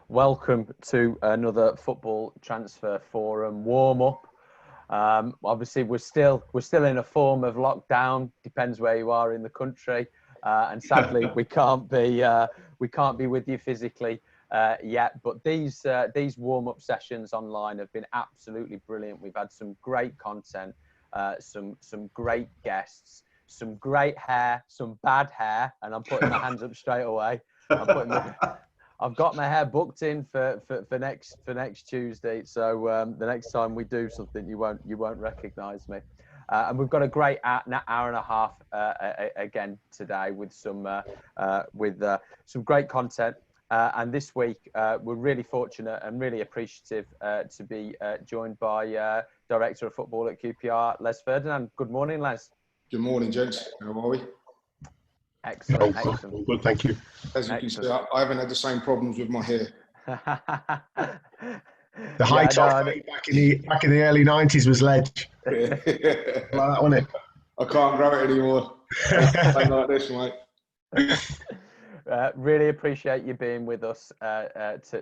Welcome to another football transfer forum warm-up. Obviously, we're still in a form of lockdown. Depends where you are in the country, and sadly, we can't be with you physically yet. But these warm-up sessions online have been absolutely brilliant. We've had some great content, some great guests, some great hair, some bad hair, and I'm putting my hands up straight away. I've got my hair booked in for next Tuesday. So the next time we do something, you won't recognise me. And we've got a great hour and a half again today with some great content. And this week we're really fortunate and really appreciative to be joined by Director of Football at QPR, Les Ferdinand. Good morning, Les. Good morning, gents. How are we? Excellent. All good, thank you. As you can see, I haven't had the same problems with my hair. The high top back in the early 90s was ledge. Yeah. Like that, wasn't it? I can't grow it anymore. I like this, mate. Really appreciate you being with us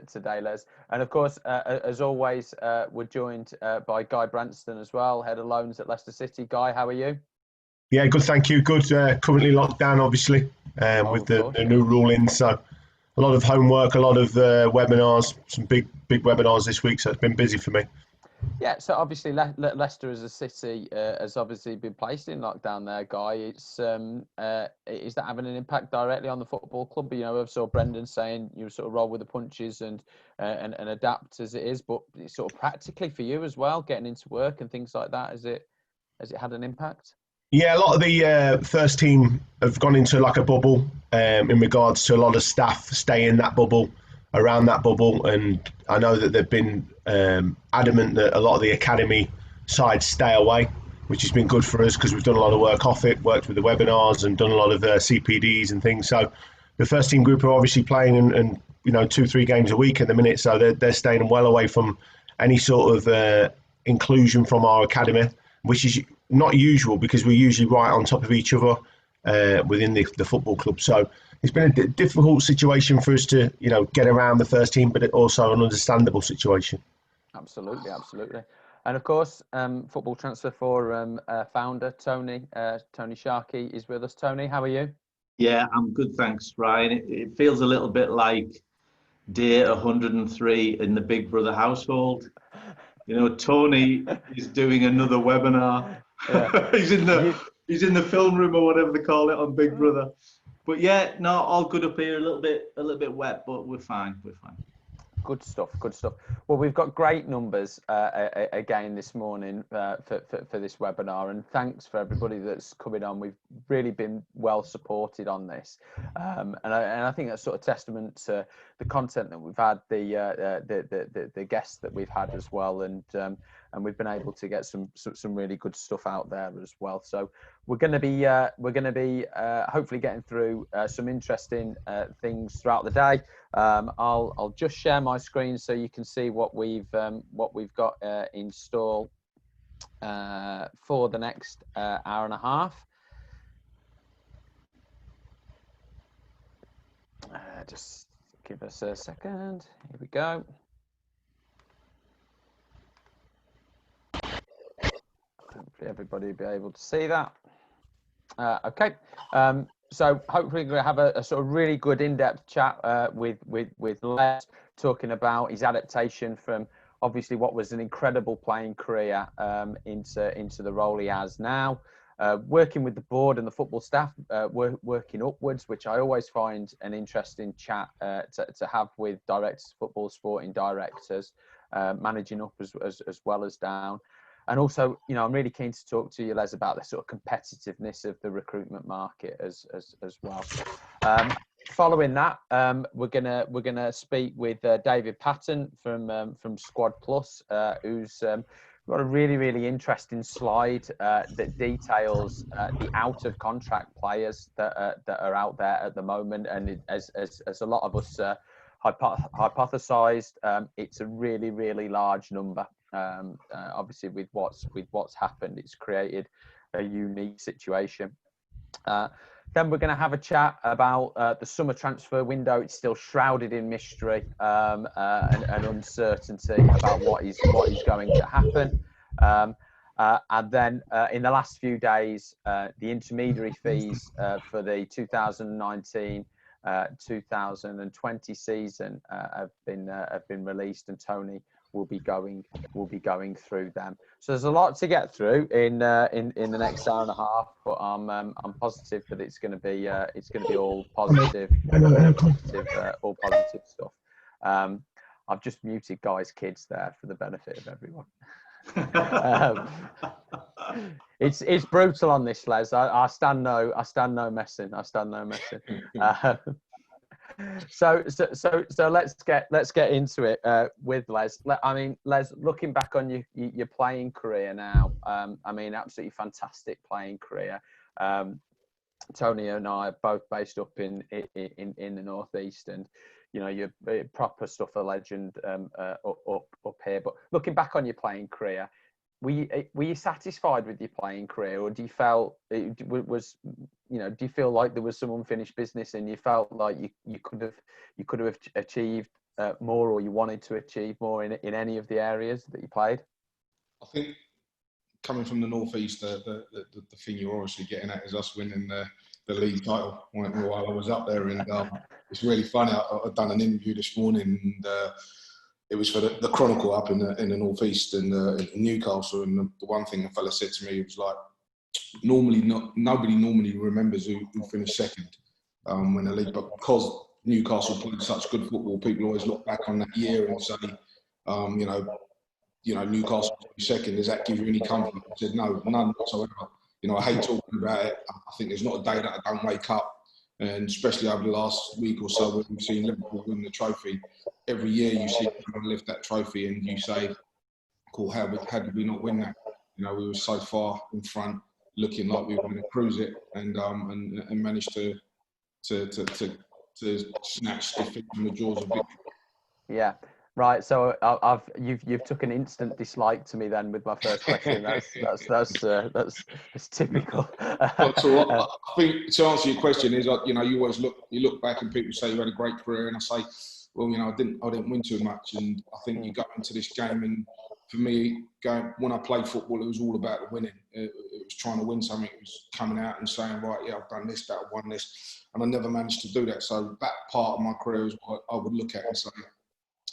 today, Les. And of course, as always, we're joined by Guy Branston as well, Head of Loans at Leicester City. Guy, how are you? Yeah, good, thank you. Good. Currently locked down, obviously, with the new rulings. So a lot of homework, a lot of webinars, some big webinars this week. So it's been busy for me. Yeah, so obviously Leicester as a city has obviously been placed in lockdown there, Guy. Is that having an impact directly on the football club? You know, I saw Brendan saying you sort of roll with the punches and adapt as it is, but sort of practically for you as well, getting into work and things like that, has it had an impact? Yeah, a lot of the first team have gone into like a bubble in regards to a lot of staff stay in that bubble, around that bubble. And I know that they've been adamant that a lot of the academy sides stay away, which has been good for us because we've done a lot of work off it, worked with the webinars and done a lot of CPDs and things. So the first team group are obviously playing and 2-3 games a week at the minute. So they're staying well away from any sort of inclusion from our academy, which is not usual because we're usually right on top of each other within the football club. So it's been a difficult situation for us to, get around the first team, but also an understandable situation. Absolutely. And of course, Football Transfer Forum founder Tony Sharkey is with us. Tony, how are you? Yeah, I'm good, thanks, Ryan. It feels a little bit like day 103 in the Big Brother household. Tony is doing another webinar. Yeah. he's in the film room or whatever they call it on Big Brother. But yeah, no, all good up here. A little bit wet, but we're fine. Good stuff. Well, we've got great numbers again this morning for this webinar, and thanks for everybody that's coming on. We've really been well supported on this, and I think that's sort of testament to the content that we've had, the guests that we've had as well, and we've been able to get some really good stuff out there as well. So we're going to be hopefully getting through some interesting things throughout the day. I'll just share my screen so you can see what we've got in store for the next hour and a half. Just give us a second. Here we go. Hopefully everybody will be able to see that. Okay. So hopefully we'll have a sort of really good in-depth chat with Les, talking about his adaptation from obviously what was an incredible playing career into the role he has now, working with the board and the football staff, working upwards, which I always find an interesting chat to have with directors, football sporting directors, managing up as well as down. And also, I'm really keen to talk to you, Les, about the sort of competitiveness of the recruitment market as well. Following that, we're gonna speak with David Patton from Squad Plus, who's got a really interesting slide that details the out of contract players that are out there at the moment, and as a lot of us hypothesized, it's a really large number. Obviously with what's happened, it's created a unique situation. Then we're going to have a chat about the summer transfer window. It's still shrouded in mystery and uncertainty about what is going to happen. And then in the last few days, the intermediary fees for the 2019-2020 season have been released, and Tony will be going through them. So there's a lot to get through in the next hour and a half, but I'm positive that it's going to be all positive, all positive stuff. I've just muted Guy's kids there for the benefit of everyone. It's brutal on this, Les. I stand no messing. So let's get into it with Les. I mean, Les, looking back on your playing career now, I mean, absolutely fantastic playing career. Tony and I are both based up in the northeast, and you know, you're proper stuff a legend up here. But looking back on your playing career, were you satisfied with your playing career, or do you feel like there was some unfinished business and you felt like you could have achieved more, or you wanted to achieve more in any of the areas that you played? I think coming from the northeast, the thing you're obviously getting at is us winning the league title while I was up there, and it's really funny. I've done an interview this morning, and it was for the Chronicle up in the northeast in Newcastle, and the one thing the fella said to me was like, nobody normally remembers who finished second when the league, but because Newcastle played such good football, people always look back on that year and say, Newcastle second, does that give you any comfort? I said, no, none whatsoever. You know, I hate talking about it. I think there's not a day that I don't wake up, and especially over the last week or so, when we've seen Liverpool win the trophy. Every year you see them lift that trophy, and you say, "Cool, how did we not win that?" You know, we were so far in front, looking like we were going to cruise it, and managed to snatch defeat from the jaws of victory. Yeah. Right, so you've took an instant dislike to me then with my first question. That's typical. So I think to answer your question is, you always look back and people say you had a great career, and I say, well, I didn't win too much, and I think you go into this game, and for me, when I played football, it was all about the winning. It was trying to win something. It was coming out and saying, right, yeah, I've done this, that, I've won this, and I never managed to do that. So that part of my career is what I would look at and say,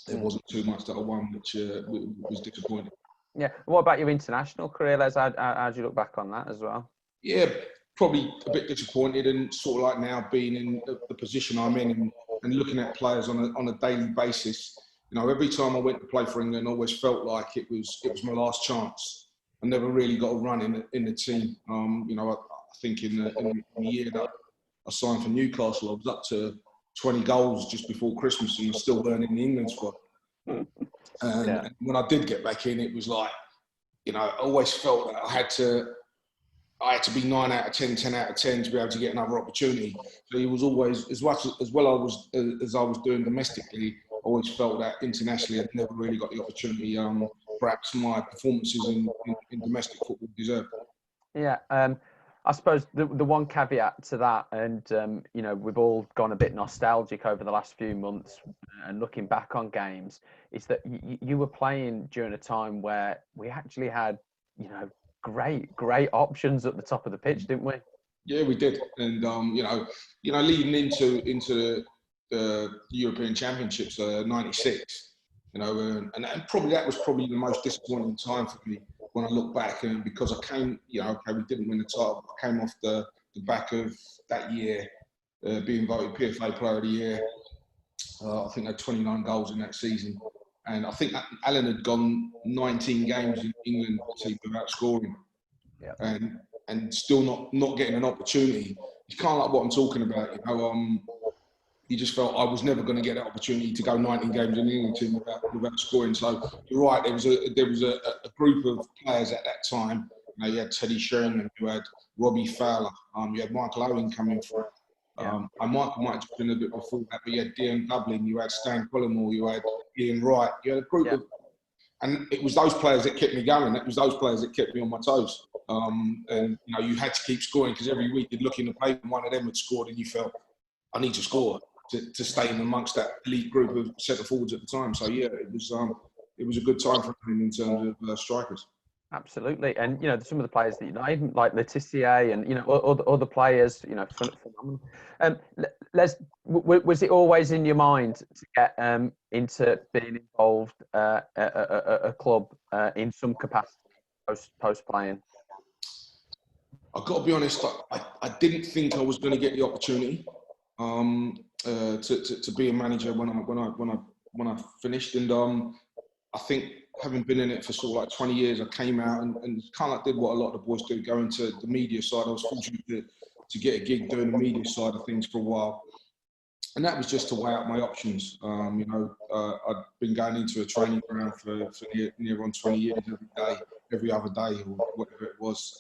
there wasn't too much that I won, which was disappointing. Yeah. What about your international career, Les? How do you look back on that as well? Yeah, probably a bit disappointed, and sort of like now being in the position I'm in and looking at players on a daily basis. Every time I went to play for England, I always felt like it was my last chance. I never really got a run in the team. I think in the year that I signed for Newcastle, I was up to 20 goals just before Christmas, and was still learning the England squad. And when I did get back in, it was like, I always felt that I had to be 9 out of 10, 10 out of 10 to be able to get another opportunity. So it was always, as well as I was doing domestically, I always felt that internationally I'd never really got the opportunity. Perhaps my performances in domestic football deserved. Yeah. I suppose the one caveat to that, and we've all gone a bit nostalgic over the last few months and looking back on games, is that you were playing during a time where we actually had, great options at the top of the pitch, didn't we? Yeah, we did, and leading into the European Championships, '96, and probably that was probably the most disappointing time for me. When I look back, and because I came, we didn't win the title. I came off the back of that year being voted PFA Player of the Year. I think I had 29 goals in that season, and I think Alan had gone 19 games in England without scoring, and still not getting an opportunity. It's kind of like what I'm talking about, You just felt I was never going to get that opportunity to go 19 games in the England team without scoring. So you're right. There was a group of players at that time. You had Teddy Sheringham, you had Robbie Fowler, you had Michael Owen coming through. And Michael might have just been a bit before that, but you had Dion Dublin, you had Stan Collymore, you had Ian Wright. You had a group of, and it was those players that kept me going. It was those players that kept me on my toes. And you know, you had to keep scoring because every week you'd look in the paper and one of them had scored, and you felt, I need to score to stay in amongst that elite group of centre forwards at the time. So yeah, it was a good time for him in terms of strikers. Absolutely, and you know some of the players that you know, even like Letitia and you know other players, you know, phenomenal. Was it always in your mind to get into being involved at a club in some capacity post playing? I've got to be honest, I didn't think I was going to get the opportunity to be a manager when I finished, and I think having been in it for sort of like 20 years, I came out and kind of like did what a lot of the boys do, go into the media side. I was fortunate to get a gig doing the media side of things for a while. And that was just to weigh out my options. You know, I'd been going into a training ground for near on 20 years every other day, or whatever it was,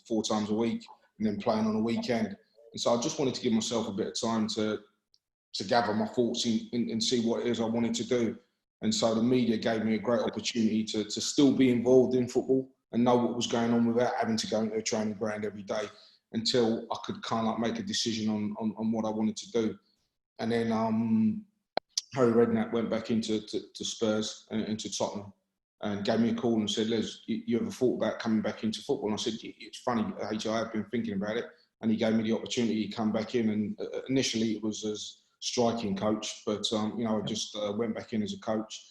4 times a week, and then playing on a weekend. And so I just wanted to give myself a bit of time to gather my thoughts and see what it is I wanted to do. And so the media gave me a great opportunity to still be involved in football and know what was going on without having to go into a training ground every day, until I could kind of like make a decision on what I wanted to do. And then Harry Redknapp went back into Spurs and into Tottenham and gave me a call and said, Les, you ever thought about coming back into football? And I said, it's funny, HI, I've been thinking about it. And he gave me the opportunity to come back in. And initially it was as striking coach, but you know, I just went back in as a coach.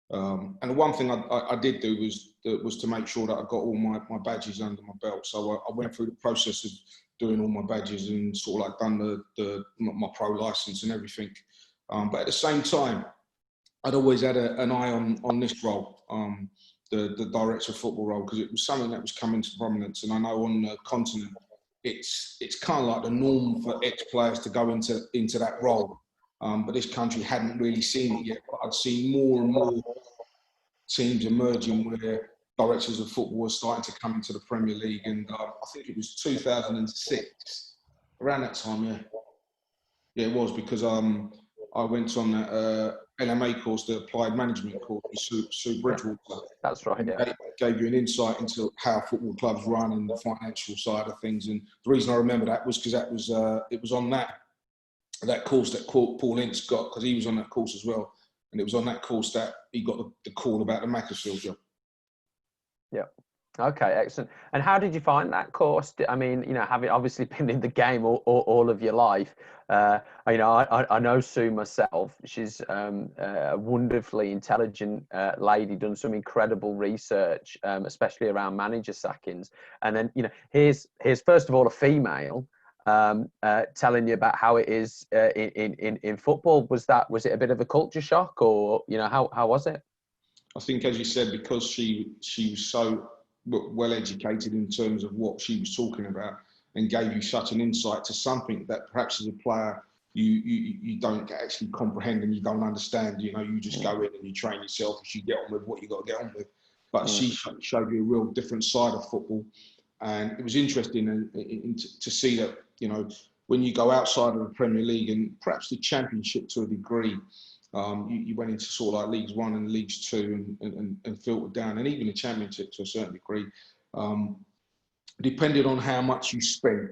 And the one thing I did do was to make sure that I got all my badges under my belt. So I went through the process of doing all my badges and sort of like done my pro license and everything. But at the same time, I'd always had an eye on this role, the director of football role, because it was something that was coming to prominence. And I know on the continent, it's kind of like the norm for ex-players to go into that role. But this country hadn't really seen it yet. But I'd seen more and more teams emerging where directors of football were starting to come into the Premier League. And I think it was 2006, around that time, yeah. Yeah, it was, because I went on that LMA course, the Applied Management course with Sue Bridgewater. That's right, yeah. It gave you an insight into how football clubs run and the financial side of things. And the reason I remember that was because it was on that course that Paul Ince got, because he was on that course as well. And it was on that course that he got the call about the Macclesfield job. Yeah. Okay, excellent. And how did you find that course? I mean, you know, having obviously been in the game all of your life, you know, I know Sue myself. She's a wonderfully intelligent lady, done some incredible research, especially around manager sackings. And then, you know, here's first of all a female telling you about how it is in football. Was it a bit of a culture shock, or you know, how was it? I think, as you said, because she was so well educated in terms of what she was talking about, and gave you such an insight to something that perhaps as a player you don't actually comprehend and you don't understand. You know, you just go in and you train yourself as you get on with what you got to get on with. But she showed you a real different side of football, and it was interesting to see that, you know, when you go outside of the Premier League and perhaps the Championship to a degree, you went into sort of like Leagues 1 and Leagues 2 and filtered down, and even the Championship to a certain degree. Depending on how much you spent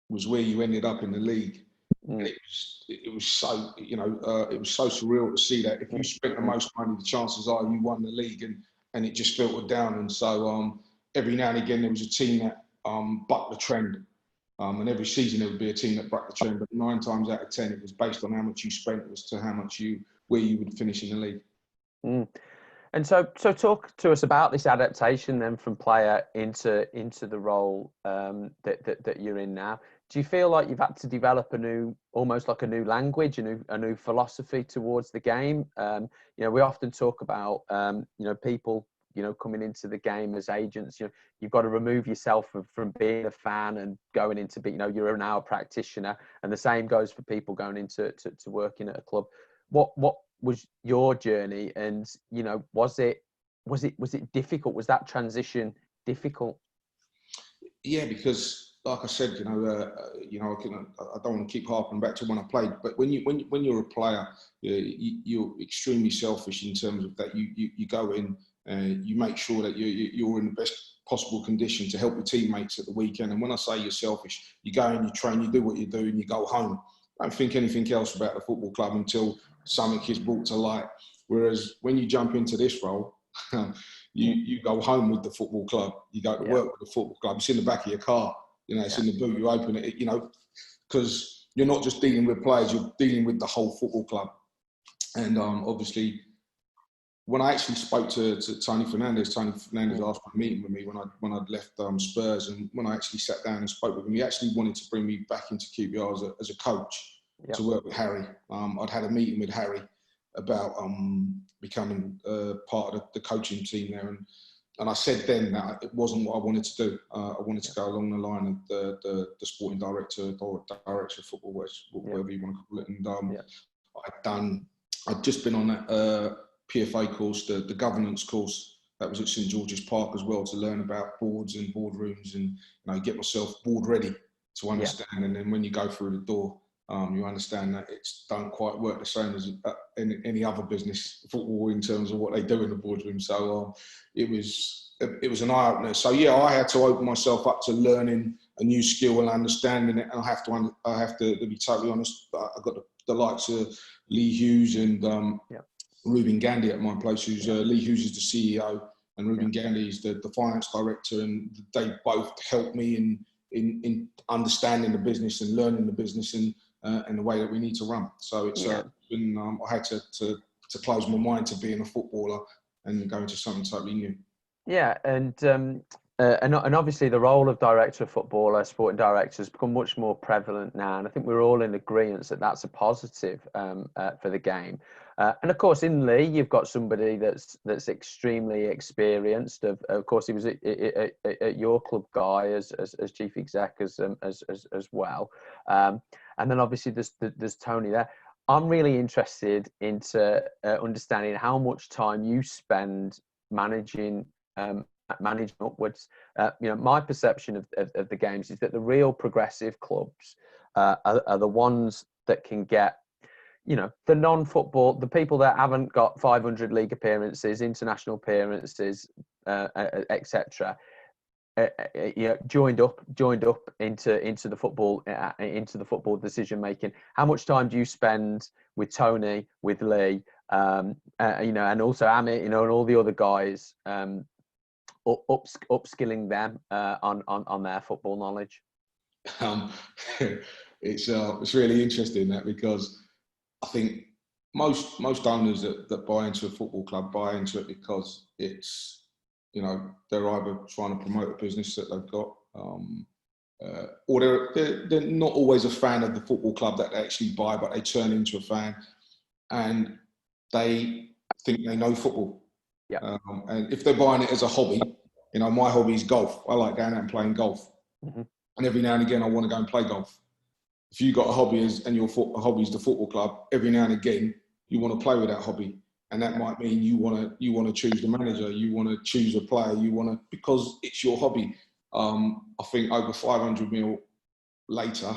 was where you ended up in the league. And it was so, you know, it was so surreal to see that if you spent the most money, the chances are you won the league, and it just filtered down. And so every now and again there was a team that bucked the trend. And every season there would be a team that bucked the trend, but 9 times out of 10 it was based on how much you spent as to how much where you would finish in the league. And so talk to us about this adaptation then from player into the role that you're in now. Do you feel like you've had to develop almost like a new language, a new philosophy towards the game? You know, we often talk about you know, people, you know, coming into the game as agents. You know, you've got to remove yourself from being a fan and going into you know, you're now a practitioner, and the same goes for people going into to working at a club. What was your journey, and you know, was it difficult? Was that transition difficult? Yeah, because like I said, you know, I don't want to keep harping back to when I played, but when you're a player, you're extremely selfish in terms of that. You go in and you make sure that you're in the possible condition to help your teammates at the weekend. And when I say you're selfish, you go and you train, you do what you do, and you go home. Don't think anything else about the football club until something is brought to light. Whereas when you jump into this role, you go home with the football club. You go to work with the football club. It's in the back of your car. It's in the boot. You open it. Because you're not just dealing with players. You're dealing with the whole football club. And obviously, when I actually spoke to Tony Fernandez asked for a meeting with me when I'd left Spurs, and when I actually sat down and spoke with him, he actually wanted to bring me back into QPR as a coach to work with Harry. I'd had a meeting with Harry about becoming part of the coaching team there, and I said then that it wasn't what I wanted to do. I wanted to go along the line of the sporting director or director of football, whatever you want to call it. And I'd just been on that PFA course, the governance course that was at St George's Park as well, to learn about boards and boardrooms and get myself board ready to understand. And then when you go through the door, you understand that it don't quite work the same as any other business, football, in terms of what they do in the boardroom. So it was an eye opener. So I had to open myself up to learning a new skill and understanding it. And I have to be totally honest. I got the likes of Lee Hughes and Ruben Gandhi at my place. Lee Hughes is the CEO, and Ruben Gandhi is the finance director, and they both helped me in understanding the business and learning the business and the way that we need to run. So it's been I had to close my mind to being a footballer and go into something totally new. Yeah, and obviously the role of director of football, sporting director, has become much more prevalent now, and I think we're all in agreement that that's a positive for the game. And of course, in Lee, you've got somebody that's extremely experienced. Of course, he was at your club, Guy, as chief exec as well. And then obviously there's Tony there. I'm really interested into understanding how much time you spend managing upwards. My perception of the games is that the real progressive clubs are the ones that can get, the non-football, the people that haven't got 500 league appearances, international appearances, etc. Joined up into the football decision making. How much time do you spend with Tony, with Lee, and also Amit, and all the other guys, upskilling them on their football knowledge? It's really interesting that, because I think most owners that buy into a football club buy into it because it's, they're either trying to promote a business that they've got, or they're not always a fan of the football club that they actually buy, but they turn into a fan and they think they know football. And if they're buying it as a hobby, my hobby is golf. I like going out and playing golf. And every now and again, I want to go and play golf. If you've got a hobby and your hobby is the football club, every now and again, you want to play with that hobby. And that might mean you want to choose the manager, you want to choose a player, because it's your hobby. I think over 500 mil later,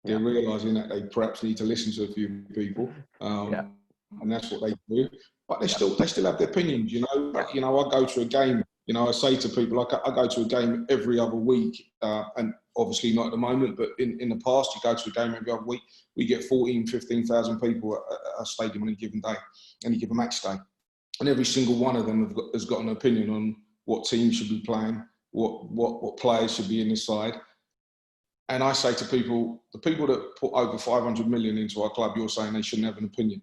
they're realising that they perhaps need to listen to a few people, and that's what they do. But they still have their opinions, I go to a game, I say to people, I go to a game every other week, and obviously not at the moment, but in the past, you go to a game every other week, we get 15,000 people at a stadium on any given day, any given match day. And every single one of them has got an opinion on what team should be playing, what players should be in the side. And I say to people, the people that put over 500 million into our club, you're saying they shouldn't have an opinion.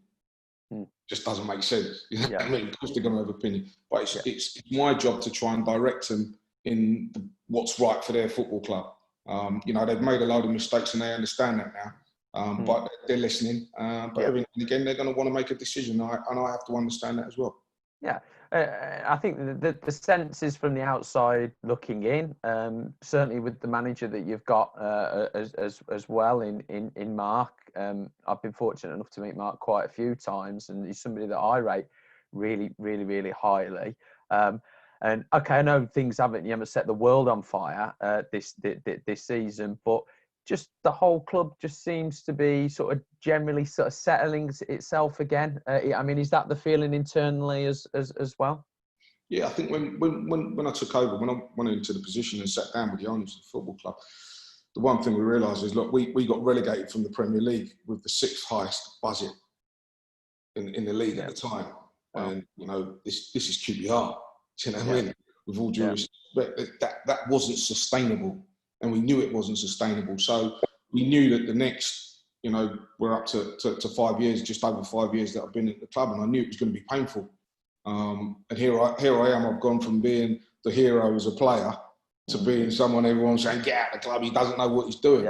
Just doesn't make sense. I mean, of course they're going to have an opinion, but it's my job to try and direct them in what's right for their football club. They've made a load of mistakes and they understand that now, but they're listening. But every now and again, they're going to want to make a decision, and I have to understand that as well. Yeah, I think the sense is from the outside looking in, certainly with the manager that you've got as well in Mark. I've been fortunate enough to meet Mark quite a few times, and he's somebody that I rate really, really, really highly. And okay, I know you haven't set the world on fire this season, but just the whole club just seems to be sort of generally sort of settling itself again. I mean, is that the feeling internally as well? Yeah, I think when I took over, when I went into the position and sat down with the owners of the football club, the one thing we realised is, look, we got relegated from the Premier League with the 6th highest budget in the league at the time. Wow. And, you know, this is QPR, do you know what I mean? With all due respect, that wasn't sustainable. And we knew it wasn't sustainable. So we knew that the next, you know, we're up to 5 years, just over 5 years that I've been at the club, and I knew it was going to be painful. And here I am, I've gone from being the hero as a player to being someone everyone's saying, get out of the club, he doesn't know what he's doing.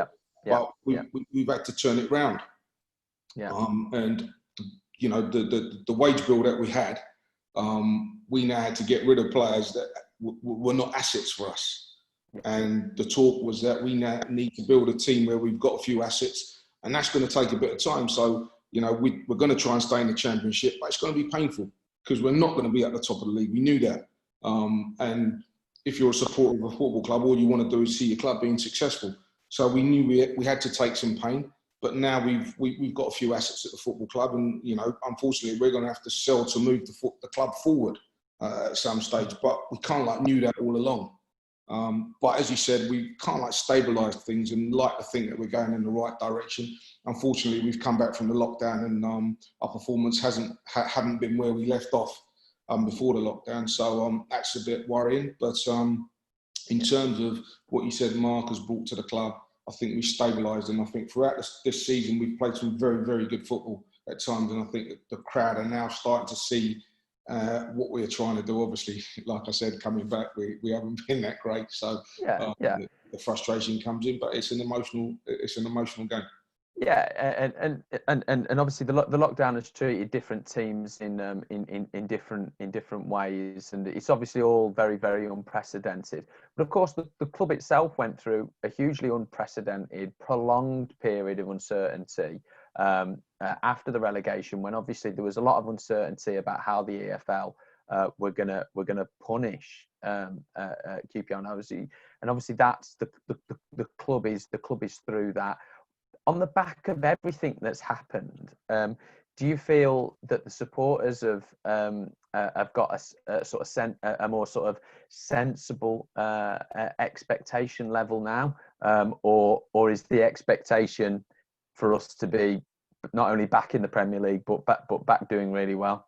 But we've had to turn it round. And, you know, the wage bill that we had, we now had to get rid of players that were not assets for us. And the talk was that we now need to build a team where we've got a few assets, and that's going to take a bit of time. So, you know, we're going to try and stay in the Championship, but it's going to be painful because we're not going to be at the top of the league. We knew that. And if you're a supporter of a football club, all you want to do is see your club being successful. So we knew we had to take some pain, but now we've got a few assets at the football club, and, you know, unfortunately, we're going to have to sell to move the club forward at some stage. But we kind of knew that all along. But as you said, we kind of stabilised things and like to think that we're going in the right direction. Unfortunately, we've come back from the lockdown, and our performance haven't been where we left off before the lockdown. So that's a bit worrying. But in terms of what you said Mark has brought to the club, I think we stabilised, and I think throughout this season we've played some very, very good football at times, and I think that the crowd are now starting to see what we're trying to do. Obviously, like I said, coming back, we haven't been that great, so the frustration comes in, but it's an emotional game. Yeah, and obviously the lockdown has treated different teams in different ways, and it's obviously all very, very unprecedented. But of course, the club itself went through a hugely unprecedented, prolonged period of uncertainty after the relegation, when obviously there was a lot of uncertainty about how the EFL were gonna punish QPR, and obviously that's the club is through that. On the back of everything that's happened, do you feel that the supporters have got a more sort of sensible expectation level now, or is the expectation for us to be not only back in the Premier League but back doing really well?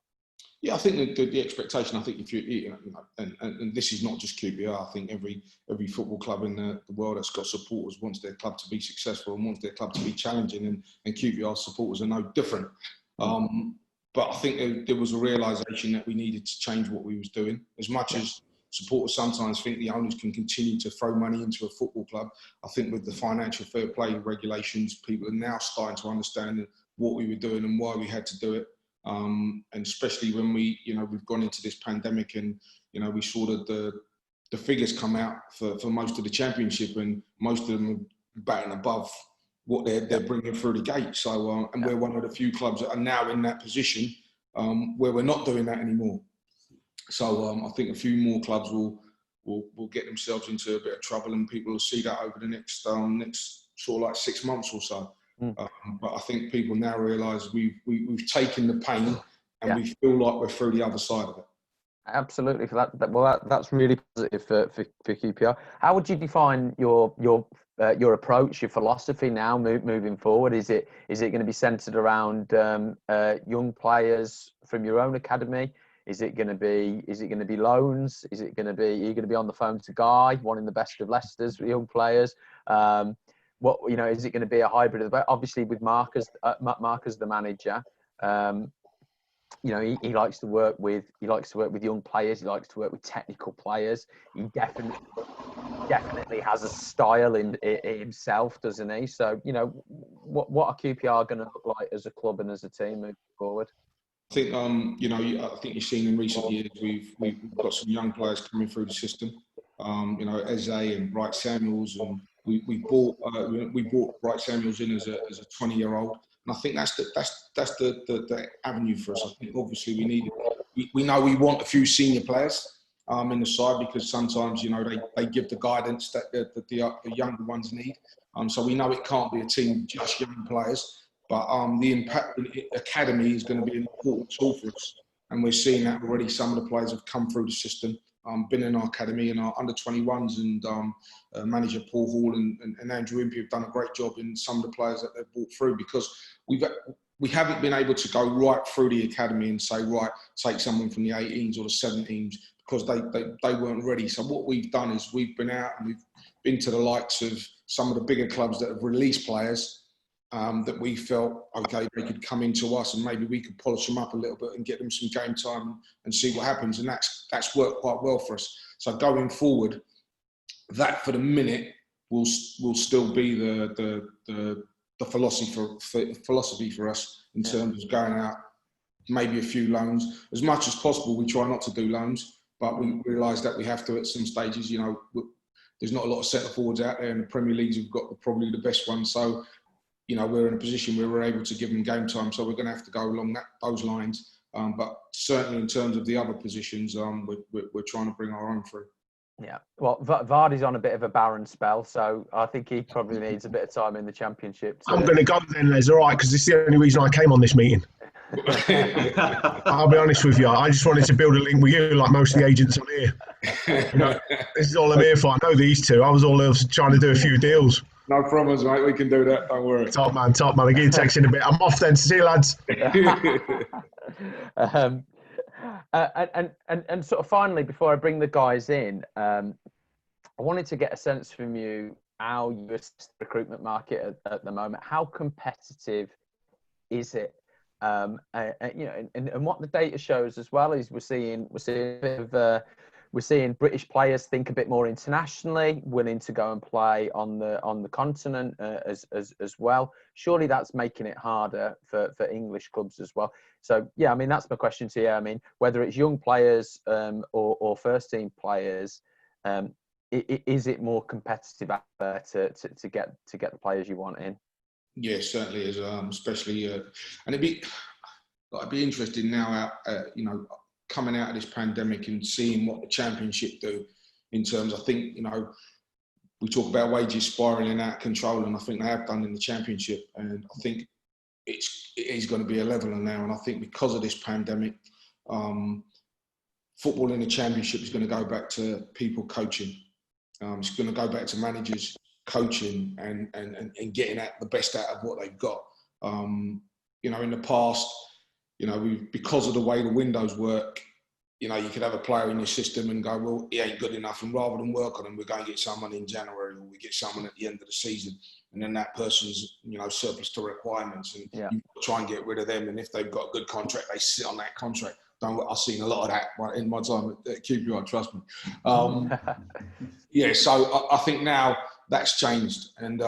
Yeah, I think the expectation. I think if you know, and this is not just QPR. I think every football club in the world that's got supporters wants their club to be successful and wants their club to be challenging. And QPR supporters are no different. But I think there was a realisation that we needed to change what we was doing. As much as supporters sometimes think the owners can continue to throw money into a football club, I think with the financial fair play regulations, people are now starting to understand what we were doing and why we had to do it. And especially when we've gone into this pandemic, and we saw that the figures come out for most of the Championship, and most of them are batting above what they're bringing through the gate. So and we're one of the few clubs that are now in that position where we're not doing that anymore. So I think a few more clubs will get themselves into a bit of trouble, and people will see that over the next sort of like 6 months or so. But I think people now realise we've taken the pain, and we feel like we're through the other side of it. Absolutely. That's really positive for QPR. How would you define your approach, your philosophy now moving forward? Is it going to be centred around young players from your own academy? Is it going to be loans? Are you going to be on the phone to Guy, wanting the best of Leicester's young players? Is it going to be a hybrid of both? Obviously, with Mark as the manager, he likes to work with young players. He likes to work with technical players. He definitely has a style in himself, doesn't he? So, what are QPR going to look like as a club and as a team moving forward? I think I think you've seen in recent years we've got some young players coming through the system. Eze and Bright Samuels, and we brought Bright Samuels in as a 20-year-old, and I think that's the avenue for us. I think obviously we know we want a few senior players in the side, because sometimes they give the guidance that the younger ones need. So we know it can't be a team of just young players, but the impact academy is going to be an important tool for us. And we're seeing that already. Some of the players have come through the system, been in our academy, and our under 21s, and manager Paul Hall and Andrew Impey have done a great job in some of the players that they've brought through, because we haven't been able to go right through the academy and say, right, take someone from the 18s or the 17s, because they weren't ready. So what we've done is we've been out and we've been to the likes of some of the bigger clubs that have released players that we felt, okay, they could come into us and maybe we could polish them up a little bit and get them some game time and see what happens. And that's worked quite well for us. So going forward, that for the minute will still be the philosophy for us in terms of going out, maybe a few loans. As much as possible, we try not to do loans, but we realise that we have to at some stages. You know, there's not a lot of centre forwards out there, and the Premier Leagues have got probably the best ones. So, you know, we're in a position where we're able to give them game time. So we're going to have to go along those lines. But certainly in terms of the other positions, we're trying to bring our own through. Yeah, well, Vardy's on a bit of a barren spell, so I think he probably needs a bit of time in the Championship. I'm going to go then, Les, all right, because it's the only reason I came on this meeting. I'll be honest with you, I just wanted to build a link with you like most of the agents on here. You know, this is all I'm here for. I know these two. I was all trying to do a few deals. No problems, mate. We can do that. Don't worry. Top man. I'll give you a text in a bit. I'm off then. See you, lads. And sort of finally, before I bring the guys in, I wanted to get a sense from you how you assess the recruitment market at the moment. How competitive is it? You know, and what the data shows as well is we're seeing a bit of we're seeing British players think a bit more internationally, willing to go and play on the continent as well. Surely that's making it harder for English clubs as well. So yeah, I mean that's my question to you. I mean, whether it's young players or first team players, is it more competitive out there to get the players you want in? Yeah, certainly is. Especially, and it'd be interesting now, you know, coming out of this pandemic and seeing what the Championship do in terms. I think, you know, we talk about wages spiralling out of control, and I think they have done in the Championship. And I think it is going to be a leveler now. And I think because of this pandemic, football in the Championship is going to go back to people coaching. It's going to go back to managers coaching and getting at the best out of what they've got. You know, in the past, you know, because of the way the windows work, you know, you could have a player in your system and go, well, he ain't good enough, and rather than work on him, we're going to get someone in January, or we get someone at the end of the season, and then that person's, you know, surplus to requirements, and you try and get rid of them. And if they've got a good contract, they sit on that contract. I've seen a lot of that in my time at QPR, trust me. Yeah, so I think now that's changed, and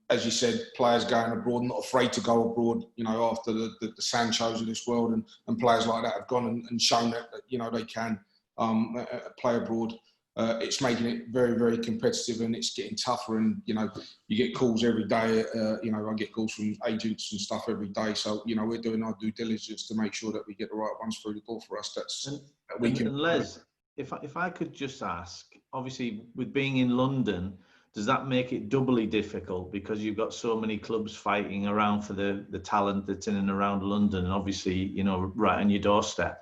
as you said, players going abroad, not afraid to go abroad. You know, after the Sanchos of this world and players like that have gone and shown that you know they can play abroad. It's making it very, very competitive, and it's getting tougher. And you know, you get calls every day. You know, I get calls from agents and stuff every day. So you know, we're doing our due diligence to make sure that we get the right ones through the door for us. That we can. And Les, if I could just ask, obviously, with being in London, does that make it doubly difficult because you've got so many clubs fighting around for the talent that's in and around London, and obviously, you know, right on your doorstep?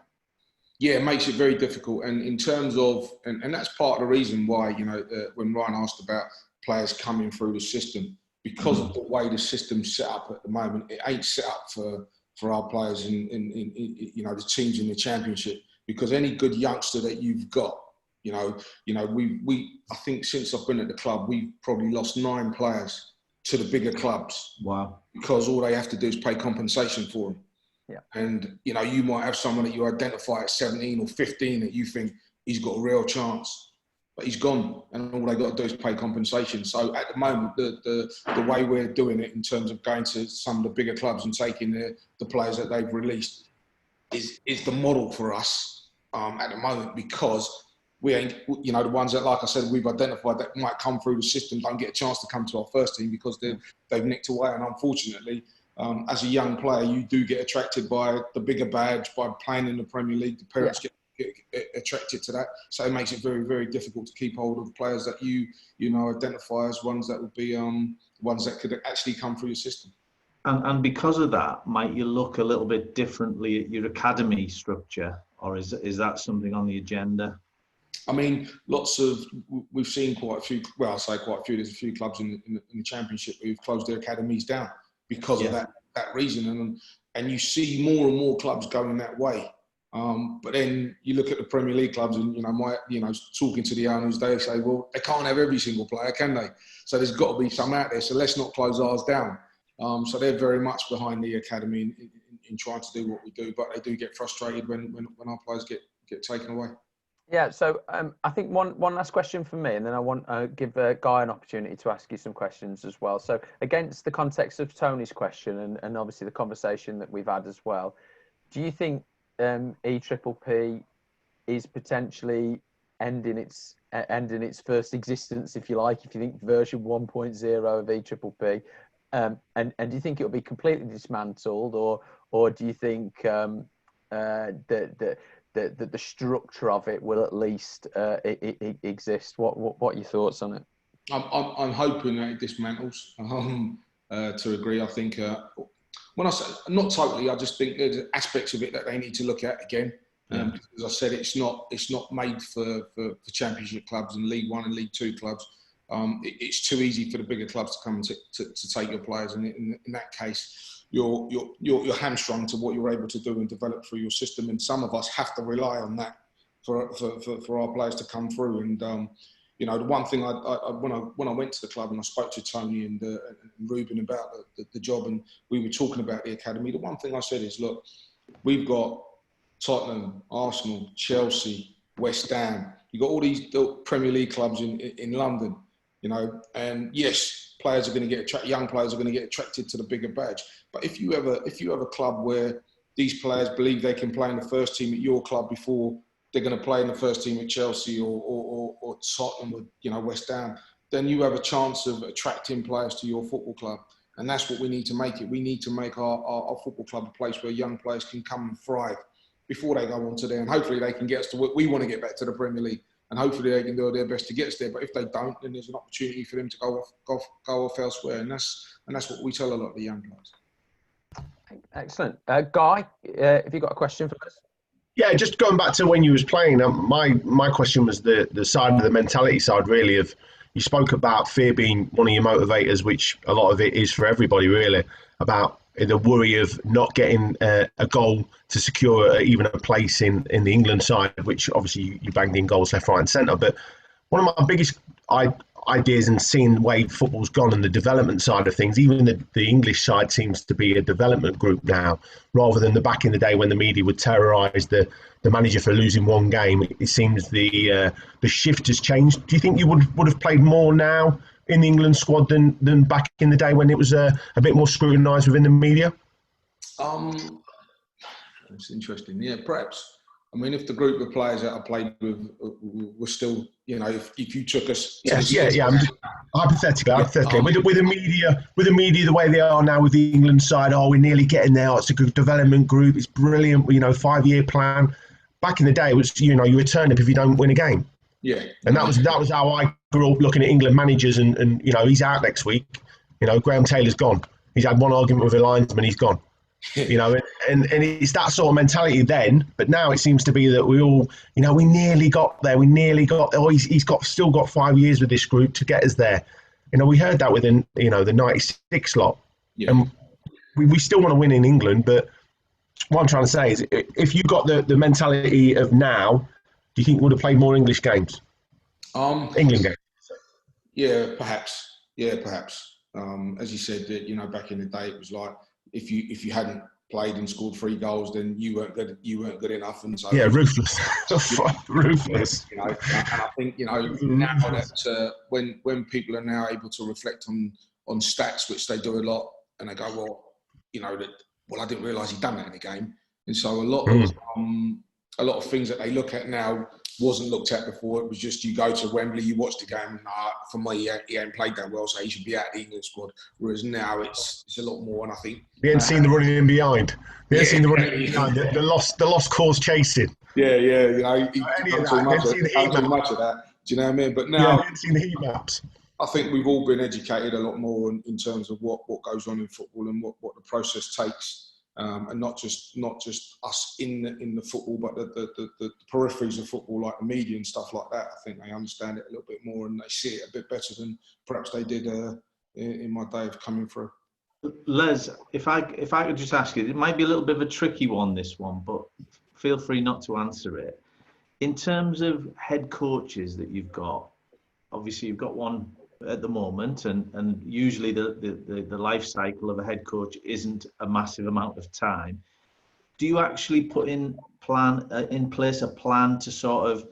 Yeah, it makes it very difficult. And in terms of, and that's part of the reason why, you know, when Ryan asked about players coming through the system, because of the way the system's set up at the moment, it ain't set up for our players in you know, the teams in the Championship, because any good youngster that you've got, you know, I think since I've been at the club, we've probably lost 9 players to the bigger clubs. Wow. Because all they have to do is pay compensation for them. Yeah. And, you know, you might have someone that you identify at 17 or 15 that you think he's got a real chance, but he's gone, and all they got to do is pay compensation. So at the moment, the way we're doing it in terms of going to some of the bigger clubs and taking the players that they've released is the model for us at the moment, because we ain't, you know, the ones that, like I said, we've identified that might come through the system don't get a chance to come to our first team because they've nicked away. And unfortunately, as a young player, you do get attracted by the bigger badge, by playing in the Premier League. The parents get attracted to that. So it makes it very, very difficult to keep hold of players that you know, identify as ones that would be ones that could actually come through your system. And because of that, might you look a little bit differently at your academy structure, or is that something on the agenda? I mean, we've seen quite a few, well, I say quite a few, there's a few clubs in the Championship who've closed their academies down because of that reason. And you see more and more clubs going that way. But then you look at the Premier League clubs and, talking to the owners, they say, well, they can't have every single player, can they? So there's got to be some out there. So let's not close ours down. So they're very much behind the academy in trying to do what we do, but they do get frustrated when our players get taken away. Yeah, so I think one last question from me, and then I want to give Guy an opportunity to ask you some questions as well. So against the context of Tony's question and obviously the conversation that we've had as well, do you think EPPP is potentially ending its first existence, if you like, if you think version 1.0 of EPPP, and do you think it will be completely dismantled, or do you think that the structure of it will at least exist? What are your thoughts on it? I'm hoping that it dismantles. To agree, I think when I say not totally, I just think there's aspects of it that they need to look at again. As I said, it's not made for Championship clubs and League One and League Two clubs. It's too easy for the bigger clubs to come to take your players, and in that case, you're hamstrung to what you're able to do and develop through your system. And some of us have to rely on that for our players to come through. And the one thing when I went to the club and I spoke to Tony and Ruben about the job, and we were talking about the academy, the one thing I said is, look, we've got Tottenham, Arsenal, Chelsea, West Ham. You've got all these Premier League clubs in London, and yes, players are going to get young players are going to get attracted to the bigger badge. But if you have a club where these players believe they can play in the first team at your club before they're going to play in the first team at Chelsea or Tottenham or West Ham, then you have a chance of attracting players to your football club. And that's what we need to make it. We need to make our football club a place where young players can come and thrive before they go on to there. And hopefully they can get us to what we want to get back to the Premier League. And hopefully they can do their best to get us there. But if they don't, then there's an opportunity for them to go off elsewhere. And that's what we tell a lot of the young players. Excellent. Guy, have you got a question for us? Yeah, just going back to when you was playing, my question was the side of the mentality side, really, of you spoke about fear being one of your motivators, which a lot of it is for everybody, really, about the worry of not getting a goal to secure even a place in the England side, which obviously you banged in goals left, right and centre. But one of my biggest ideas in seeing the way football's gone and the development side of things, even the English side seems to be a development group now, rather than the back in the day when the media would terrorise the manager for losing one game. It seems the shift has changed. Do you think you would have played more now in the England squad than back in the day when it was a bit more scrutinised within the media? It's interesting. Yeah, perhaps. I mean, if the group of players that I played with were still, if you took us, hypothetically, with the media the way they are now with the England side, we're nearly getting there. It's a good development group. It's brilliant. 5-year plan. Back in the day, it was you would turn up if you don't win a game. Yeah, and that was how I grew up looking at England managers, and he's out next week. Graham Taylor's gone. He's had one argument with a linesman. He's gone. And it's that sort of mentality then, but now it seems to be that we all, we nearly got there. He's still got 5 years with this group to get us there. We heard that within, the 96 lot. Yeah. And we still want to win in England, but what I'm trying to say is if you got the mentality of now, do you think we would have played more English games? England games? Yeah, perhaps. As you said, back in the day, it was like, if you hadn't played and scored 3 goals, then you weren't good enough, and so ruthless. Ruthless. And I think now that when people are now able to reflect on stats, which they do a lot, and they go, I didn't realise he'd done that in the game, and so a lot of things that they look at now wasn't looked at before. It was just you go to Wembley, you watch the game, and for me, he ain't played that well, so he should be out of the England squad. Whereas now it's a lot more, and I think you ain't seen the running in behind. You ain't seen the running in behind. The lost cause chasing. Yeah. You done too much of that. Do you know what I mean? But now, you haven't seen the heat maps. I think we've all been educated a lot more in terms of what goes on in football and what the process takes, and not just us in the football, but the peripheries of football, like the media and stuff like that. I think they understand it a little bit more and they see it a bit better than perhaps they did in my day of coming through. Les, if I could just ask you, it might be a little bit of a tricky one, this one, but feel free not to answer it. In terms of head coaches that you've got, obviously you've got one at the moment, and usually the life cycle of a head coach isn't a massive amount of time. Do you actually put in place a plan to sort of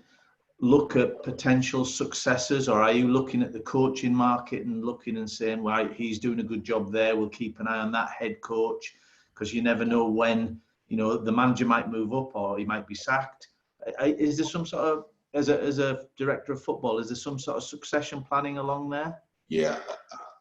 look at potential successors, or are you looking at the coaching market and looking and saying, well, he's doing a good job there, we'll keep an eye on that head coach, because you never know when, you know, the manager might move up or he might be sacked? Is there some sort of, as a director of football, is there some sort of succession planning along there? Yeah,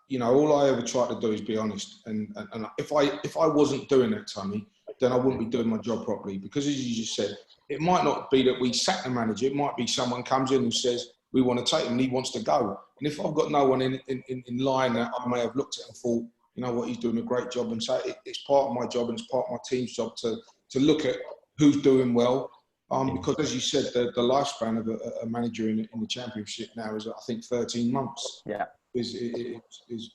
you know, all I ever try to do is be honest, and if I wasn't doing that, Tony, then I wouldn't be doing my job properly, because as you just said, it might not be that we sack the manager. It might be someone comes in and says, we want to take him and he wants to go. And if I've got no one in line that I may have looked at and thought, you know what, he's doing a great job, and say it's part of my job and it's part of my team's job to look at who's doing well. Because as you said, the lifespan of a manager in the Championship now is, I think, 13 months. Yeah. Is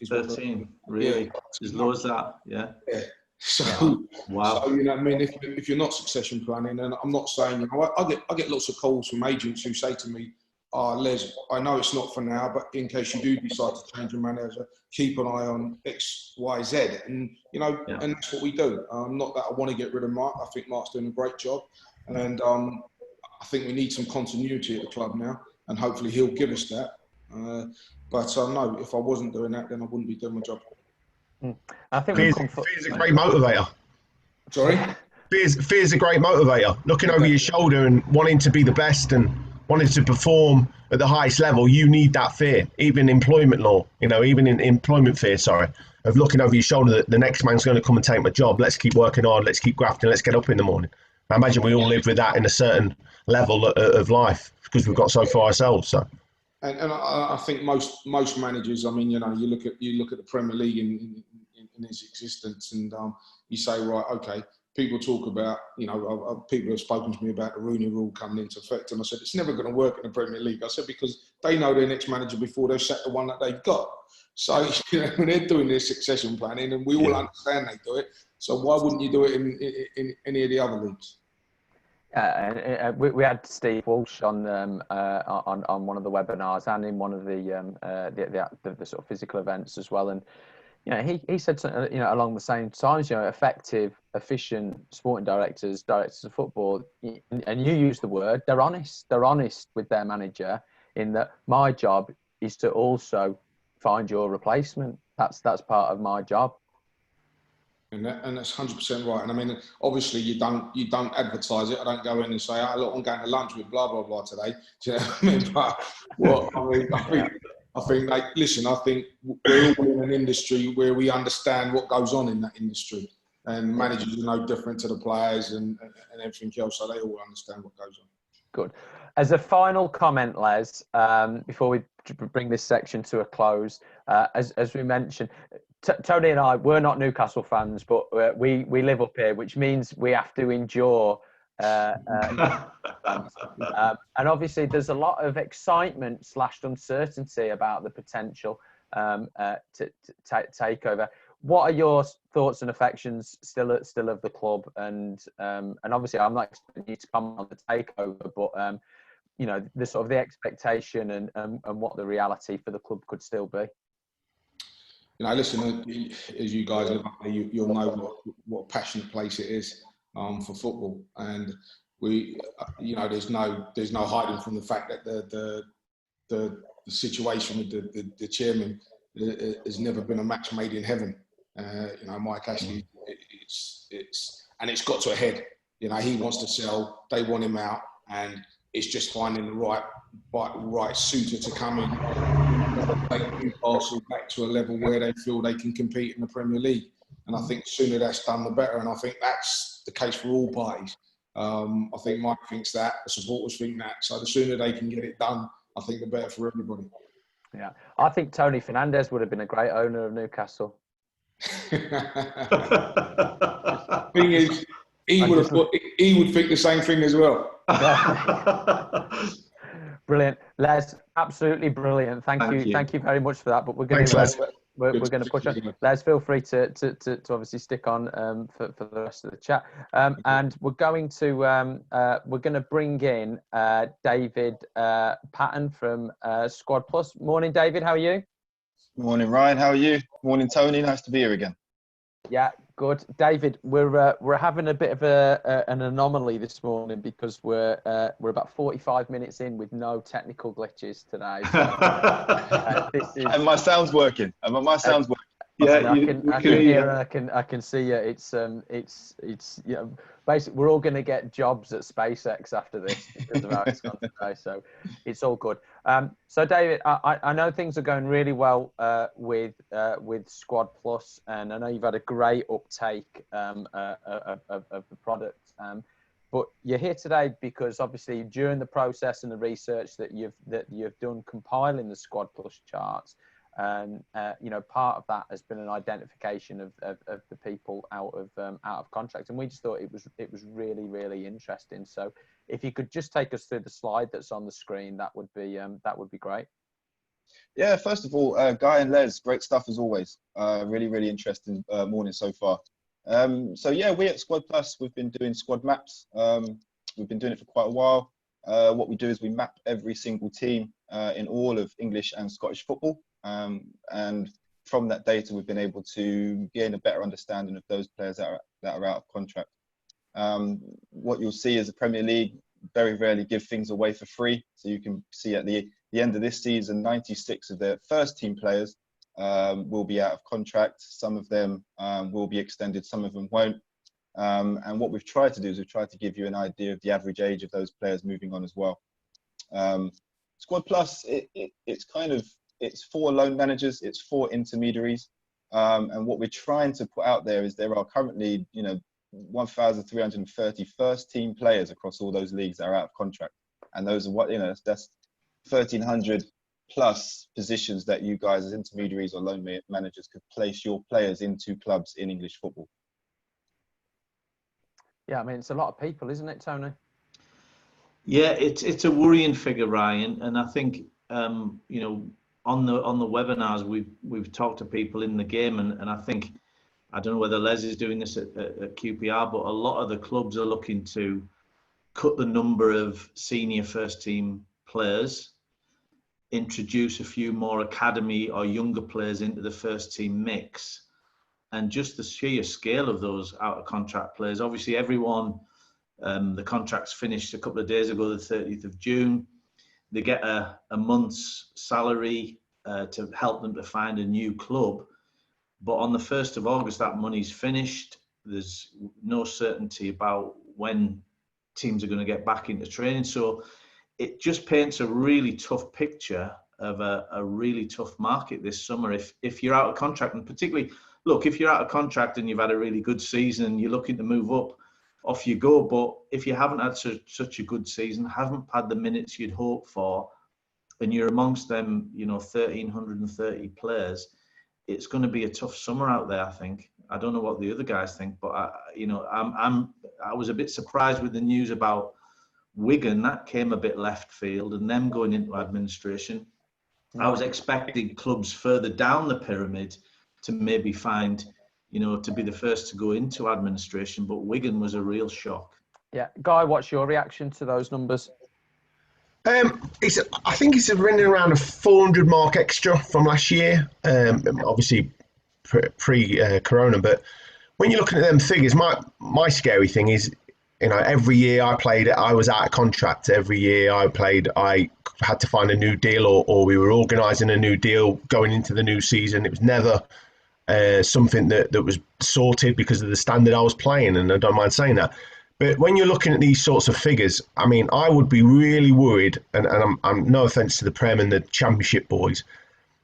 13, really? Yeah. As low as that, yeah. Yeah. So, wow. So, you know what I mean? If you're not succession planning, and I'm not saying, you know, I get lots of calls from agents who say to me, Les, I know it's not for now, but in case you do decide to change your manager, keep an eye on X, Y, Z. And, you know, and that's what we do. Not that I want to get rid of Mark. I think Mark's doing a great job. And I think we need some continuity at the club now, and hopefully he'll give us that. But no, if I wasn't doing that, then I wouldn't be doing my job. I think fear's a great motivator. Sorry? Fear's a great motivator. Looking over your shoulder and wanting to be the best and wanting to perform at the highest level, you need that fear. Even employment law, you know, even in employment fear, of looking over your shoulder that the next man's going to come and take my job. Let's keep working hard. Let's keep grafting. Let's get up in the morning. I imagine we all live with that in a certain level of life because we've got so far ourselves. So. And I think most managers, I mean, you know, you look at the Premier League in its existence, and you say, right, okay, people talk about, you know, people have spoken to me about the Rooney Rule coming into effect, and I said it's never going to work in the Premier League. I said because they know their next manager before they've set the one that they've got. So you know, when they're doing their succession planning, and we all understand they do it. So why wouldn't you do it in any of the other leagues? We had Steve Walsh on one of the webinars and in one of the sort of physical events as well, and you know he said something, you know, along the same times, you know, effective, efficient sporting directors of football, and you use the word, they're honest with their manager in that my job is to also find your replacement. That's part of my job. And that's 100% right. And I mean, obviously, you don't advertise it. I don't go in and say, "Oh, look, I'm going to lunch with blah blah blah today." Do you know what I mean? But what I think, like, listen, I think we're all in an industry where we understand what goes on in that industry, and managers are no different to the players and everything else, so they all understand what goes on. Good. As a final comment, Les, before we bring this section to a close, as we mentioned. Tony and I, we're not Newcastle fans, but we live up here, which means we have to endure. And obviously, there's a lot of excitement / uncertainty about the potential to take over. What are your thoughts and affections still of the club? And obviously, I'm not expecting you to comment on the takeover, but you know, the sort of the expectation and what the reality for the club could still be. You know, listen, as you guys live up there, you'll know what a passionate place it is for football, and we, you know, there's no hiding from the fact that the situation with the chairman has never been a match made in heaven. You know, Mike Ashley, it's got to a head. You know, he wants to sell, they want him out, and it's just finding the right suitor to come in, take Newcastle back to a level where they feel they can compete in the Premier League. And I think the sooner that's done, the better. And I think that's the case for all parties. I think Mike thinks that, the supporters think that. So the sooner they can get it done, I think the better for everybody. Yeah, I think Tony Fernandez would have been a great owner of Newcastle. Thing is, he would think the same thing as well. Brilliant, Les. Absolutely brilliant. Thank you very much for that. But we're going to we're going to push on. Les, feel free to obviously stick on for the rest of the chat. And we're going to bring in David Patton from Squad Plus. Morning, David. How are you? Morning, Ryan. How are you? Morning, Tony. Nice to be here again. Yeah, good. David, we're having a bit of an anomaly this morning because we're about 45 minutes in with no technical glitches today. So, this is, and my sound's working. My sound's working. Yeah, I can hear and I can see you. It's you know, basically we're all going to get jobs at SpaceX after this because of how it's gone today. So it's all good. So David, I know things are going really well with Squad Plus, and I know you've had a great uptake of the product. But you're here today because obviously during the process and the research that you've done compiling the Squad Plus charts. You know, part of that has been an identification of the people out of contract, and we just thought it was really interesting. So if you could just take us through the slide that's on the screen, that would be great. Yeah, first of all, Guy and Les, great stuff as always. Really interesting morning so far. So yeah, we at Squad Plus, we've been doing squad maps. We've been doing it for quite a while. What we do is we map every single team in all of English and Scottish football. And from that data, we've been able to gain a better understanding of those players that are out of contract. What you'll see is the Premier League very rarely give things away for free. So you can see at the end of this season, 96 of their first team players will be out of contract. Some of them will be extended, some of them won't. And what we've tried to do is we've tried to give you an idea of the average age of those players moving on as well. Squad Plus, it's for loan managers, it's for intermediaries, and what we're trying to put out there is there are currently, 1,330 first team players across all those leagues that are out of contract, and those are that's 1,300 plus positions that you guys as intermediaries or loan managers could place your players into clubs in English football. Yeah, I mean it's a lot of people, isn't it, Tony? Yeah, it's a worrying figure, Ryan, and I think on the webinars we've talked to people in the game, and I think, I don't know whether Les is doing this at QPR, but a lot of the clubs are looking to cut the number of senior first team players, introduce a few more academy or younger players into the first team mix, and just the sheer scale of those out of contract players. Obviously everyone, the contracts finished a couple of days ago, the 30th of June. They get a month's salary to help them to find a new club. But on the 1st of August, that money's finished. There's no certainty about when teams are going to get back into training. So it just paints a really tough picture of a really tough market this summer if you're out of contract. And particularly, look, if you're out of contract and you've had a really good season and you're looking to move up, off you go. But if you haven't had such a good season, haven't had the minutes you'd hoped for, and you're amongst them, 1,330 players, it's going to be a tough summer out there, I think. I don't know what the other guys think, but I was a bit surprised with the news about Wigan. That came a bit left field, and them going into administration. I was expecting clubs further down the pyramid to maybe find, to be the first to go into administration, but Wigan was a real shock. Yeah, Guy, what's your reaction to those numbers? I think it's running around a 400 mark extra from last year, obviously pre-corona. But when you're looking at them figures, my scary thing is, every year I was out of contract. Every year I had to find a new deal, or we were organising a new deal going into the new season. It was never something that was sorted because of the standard I was playing, and I don't mind saying that. But when you're looking at these sorts of figures, I mean, I would be really worried, and I'm no offence to the Prem and the Championship boys,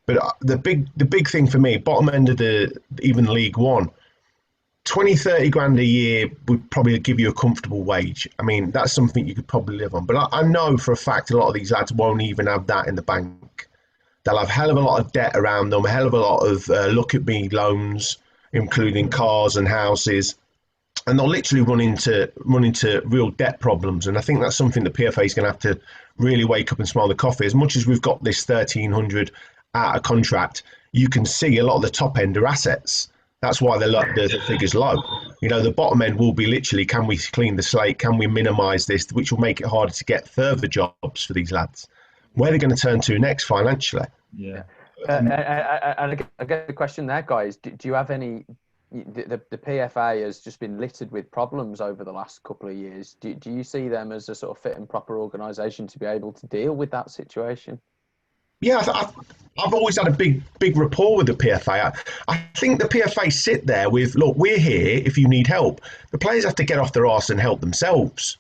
but the big thing for me, bottom end of even League One, 20, 30 grand a year would probably give you a comfortable wage. I mean, that's something you could probably live on. But I know for a fact a lot of these lads won't even have that in the bank. They'll have a hell of a lot of debt around them, a hell of a lot of look at me loans, including cars and houses, and they'll literally run into real debt problems. And I think that's something the PFA is going to have to really wake up and smell the coffee. As much as we've got this 1,300 out of contract, you can see a lot of the top end are assets. That's why the figure's low. You know, the bottom end will be literally, can we clean the slate? Can we minimise this? Which will make it harder to get further jobs for these lads. Where they're going to turn to next financially? Yeah. And I get the question there, guys. Do you have any? The PFA has just been littered with problems over the last couple of years. Do you see them as a sort of fit and proper organisation to be able to deal with that situation? Yeah, I've always had a big rapport with the PFA. I think the PFA sit there with, look, we're here if you need help. The players have to get off their arse and help themselves.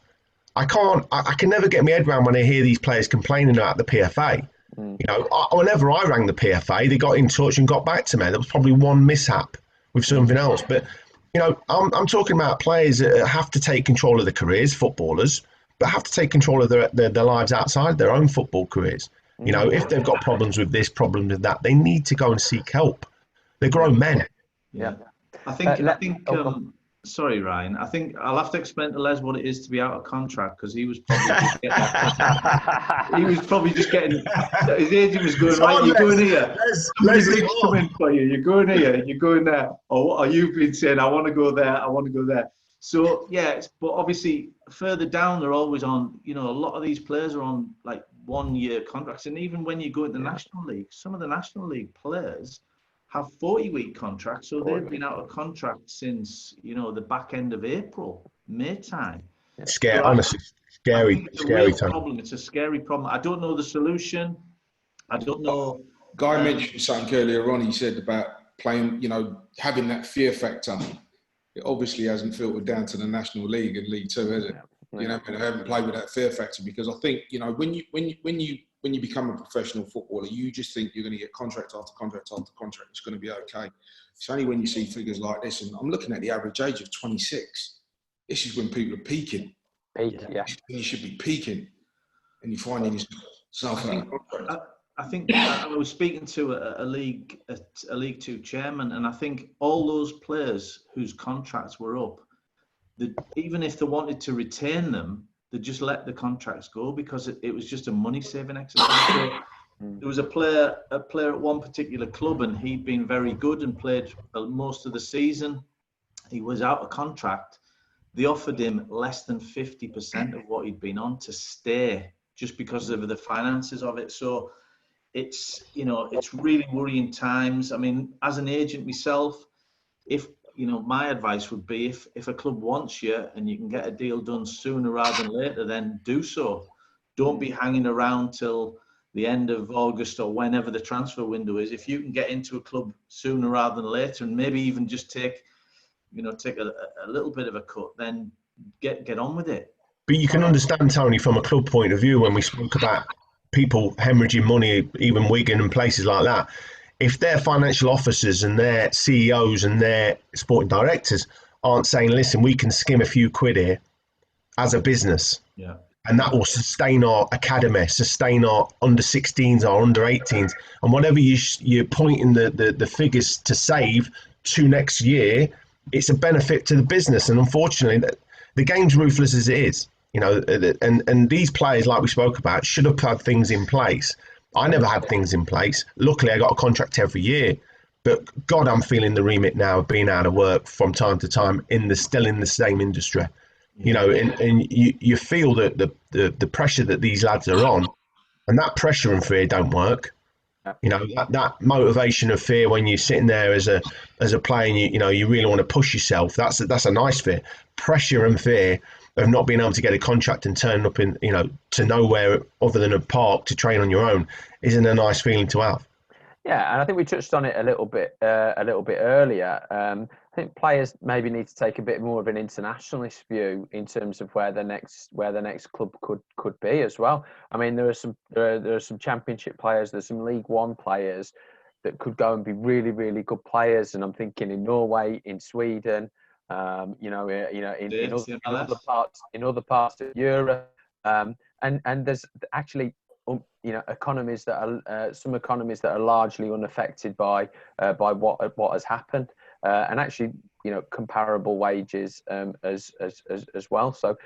I can never get my head around when I hear these players complaining about the PFA. You know, whenever I rang the PFA, they got in touch and got back to me. There was probably one mishap with something else. But, you know, I'm talking about players that have to take control of their careers, footballers, but have to take control of their lives outside their own football careers. You know, if they've got problems with this, problems with that, they need to go and seek help. They're grown men. Yeah. I think. Sorry, Ryan. I think I'll have to explain to Les what it is to be out of contract, because he was probably just getting. His agent was going, right, you're going here. Somebody's coming for you. You're going here. You're going there. Or you've been saying, I want to go there. I want to go there. So yeah, but obviously further down they're always on. You know, a lot of these players are on like 1-year contracts, and even when you go into the National League, some of the National League players have 40-week contracts, so they've been out of contract since, you know, the back end of April, May time. Scary, So honestly, scary time. Problem. It's a scary problem. I don't know the solution. I don't know. Guy mentioned something earlier on. He said about playing, you know, having that fear factor. It obviously hasn't filtered down to the National League and League Two, has it? You know, I haven't played with that fear factor, because I think, you know, when you become a professional footballer, you just think you're going to get contract after contract after contract. It's going to be okay. It's only when you see figures like this, and I'm looking at the average age of 26. This is when people are peaking. Yeah. You should be peaking, and you're finding yourself out of contract. I think I was speaking to a League Two chairman, and I think all those players whose contracts were up, even if they wanted to retain them, they just let the contracts go, because it was just a money-saving exercise. So there was a player at one particular club, and he'd been very good and played most of the season. He was out of contract. They offered him less than 50% of what he'd been on to stay, just because of the finances of it. So it's, you know, it's really worrying times. I mean, as an agent myself, you know, my advice would be, if a club wants you and you can get a deal done sooner rather than later, then do so. Don't be hanging around till the end of August or whenever the transfer window is. If you can get into a club sooner rather than later, and maybe even just take a little bit of a cut, then get on with it. But you can understand, Tony, from a club point of view, when we spoke about people hemorrhaging money, even Wigan and places like that, if their financial officers and their CEOs and their sporting directors aren't saying, listen, we can skim a few quid here as a business, and that will sustain our academy, sustain our under 16s, our under 18s, and whatever you're pointing the figures to save to next year, it's a benefit to the business. And unfortunately, the game's ruthless as it is, you know, and these players, like we spoke about, should have had things in place. I never had things in place. Luckily, I got a contract every year. But God, I'm feeling the remit now of being out of work from time to time, still in the same industry. You know, and you feel that the pressure that these lads are on, and that pressure and fear don't work. You know, that motivation of fear when you're sitting there as a player, and you really want to push yourself. That's a nice fear. Pressure and fear of not being able to get a contract and turn up in, you know, to nowhere other than a park to train on your own isn't a nice feeling to have. Yeah, and I think we touched on it a little bit earlier. I think players maybe need to take a bit more of an internationalist view in terms of where the next club could be as well. I mean, there are some Championship players, there's some League One players that could go and be really, really good players, and I'm thinking in Norway, in Sweden, in other parts of Europe, and there's actually economies that are some economies that are largely unaffected by what has happened, and actually comparable wages as well. So,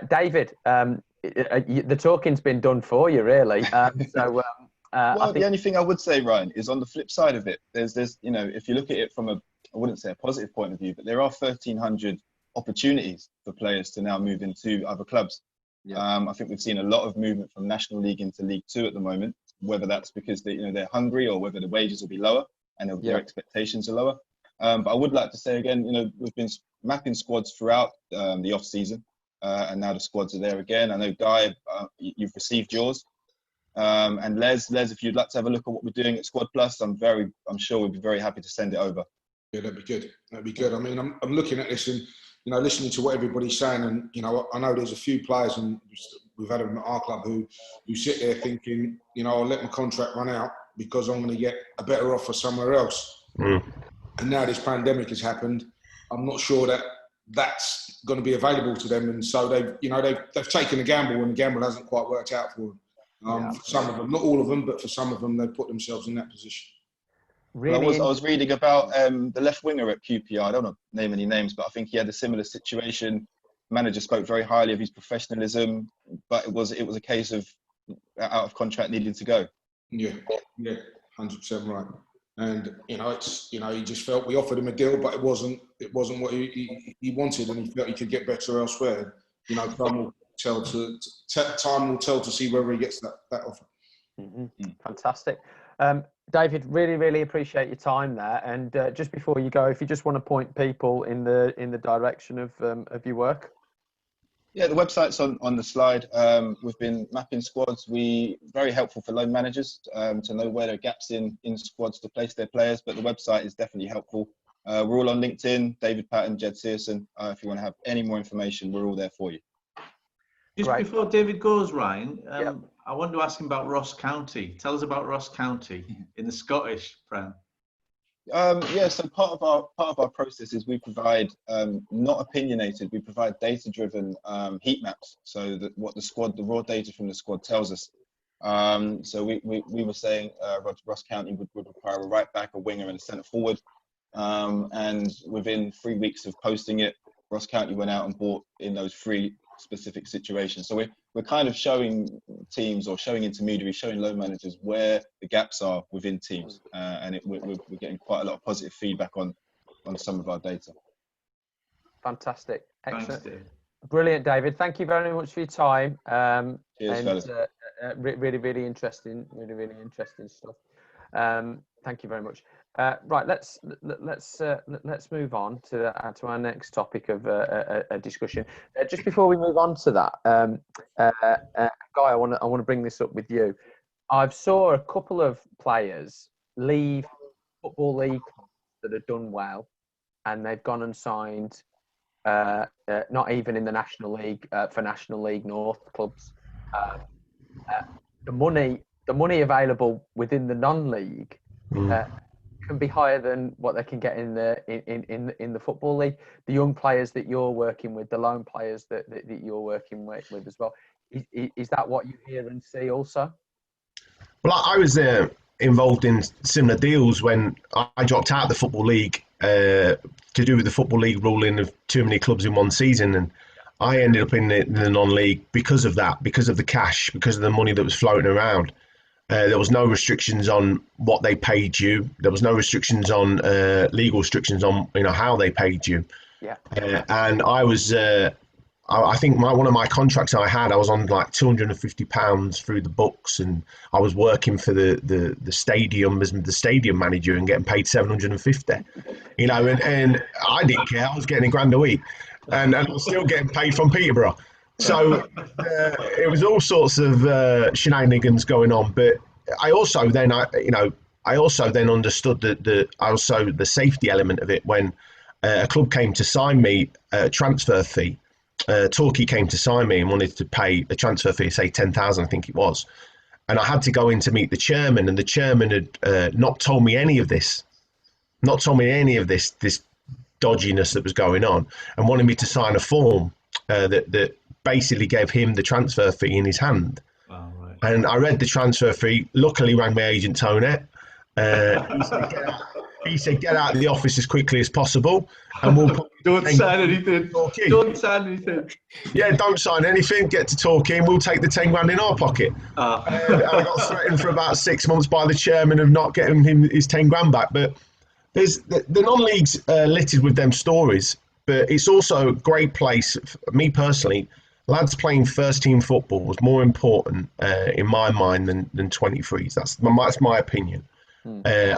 David, the talking's been done for you, really. Well, the only thing I would say, Ryan, is on the flip side of it, there's if you look at it from I wouldn't say a positive point of view, but there are 1,300 opportunities for players to now move into other clubs. Yeah. I think we've seen a lot of movement from National League into League Two at the moment, whether that's because they're hungry or whether the wages will be lower and their expectations are lower. But I would like to say again, we've been mapping squads throughout the off season, and now the squads are there again. I know, Guy, you've received yours. And Les, if you'd like to have a look at what we're doing at Squad Plus, I'm sure we'd be very happy to send it over. Yeah, that'd be good. That'd be good. I mean, I'm looking at this and listening to what everybody's saying, and I know there's a few players, and we've had them at our club who sit there thinking, I'll let my contract run out because I'm going to get a better offer somewhere else. Mm. And now this pandemic has happened. I'm not sure that that's going to be available to them, and so they've taken a gamble, and the gamble hasn't quite worked out for them. For some of them, not all of them, but for some of them, they've put themselves in that position. Really, I was reading about the left winger at QPR. I don't want to name any names, but I think he had a similar situation. Manager spoke very highly of his professionalism, but it was a case of out of contract needing to go. Yeah, 100% right. And he just felt we offered him a deal, but it wasn't what he wanted, and he felt he could get better elsewhere. Time will tell to see whether he gets that offer. Mm-hmm. Fantastic. David, really, really appreciate your time there. And just before you go, if you just want to point people in the direction of your work. Yeah, the website's on the slide. We've been mapping squads. Very helpful for loan managers to know where there are gaps in squads to place their players, but the website is definitely helpful. We're all on LinkedIn, David Patton, Jed Searson. If you want to have any more information, we're all there for you. Just before David goes, Ryan, I wanted to ask him about Ross County. Tell us about Ross County in the Scottish Prem. So part of our process is we provide not opinionated, we provide data-driven heat maps. So that what the raw data from the squad tells us. So we were saying Ross County would require a right back, a winger, and a centre forward. And within 3 weeks of posting it, Ross County went out and bought in those 3 specific situations. So we're kind of showing teams or showing intermediaries, showing loan managers where the gaps are within teams, and we're getting quite a lot of positive feedback on some of our data. Fantastic, excellent, thanks, brilliant, David. Thank you very much for your time. Cheers, fellas. Really, really interesting, stuff. Thank you very much. Right, let's move on to our next topic of a discussion. Just before we move on to that, Guy, I want to bring this up with you. I've saw a couple of players leave Football League that have done well, and they've gone and signed, not even in the National League, for National League North clubs. The money available within the non-league can be higher than what they can get in the Football League. The young players that you're working with, the loan players that you're working with as well. Is that what you hear and see also? Well, I was involved in similar deals when I dropped out of the Football League to do with the Football League ruling of too many clubs in one season, and I ended up in the non-league because of that, because of the cash, because of the money that was floating around. There was no restrictions on what they paid you. There was no restrictions on legal restrictions on how they paid you. Yeah. And I was, I think one of my contracts I was on like £250 through the books, and I was working for the stadium as the stadium manager and getting paid 750. And I didn't care. I was getting £1,000 a week, and I was still getting paid from Peterborough. So it was all sorts of shenanigans going on, but I also then understood the safety element of it when a club came to sign me a transfer fee. Torquay came to sign me and wanted to pay a transfer fee, say 10,000, I think it was, and I had to go in to meet the chairman, and the chairman had not told me any of this, this dodginess that was going on, and wanted me to sign a form that basically gave him the transfer fee in his hand. Wow, right. and I read the transfer fee. Luckily, rang my agent Tony. He said, get out of the office as quickly as possible, and we'll put Don't sign anything. talking. Don't sign anything. Yeah, don't sign anything. Get to talking. We'll take the 10 grand in our pocket. And I got threatened for about 6 months by the chairman of not getting him his 10 grand back. But there's the non-league's littered with them stories. But it's also a great place. For me personally, lads playing first team football was more important in my mind than 23s. That's my opinion.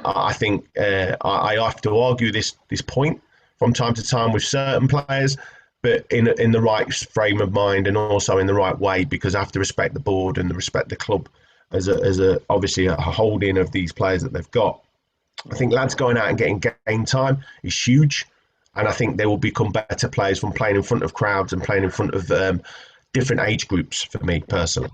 I think I have to argue this point from time to time with certain players, but in the right frame of mind and also in the right way, because I have to respect the board and respect the club as a obviously a holding of these players that they've got. I think lads going out and getting game time is huge, and I think they will become better players from playing in front of crowds and playing in front of different age groups. For me personally,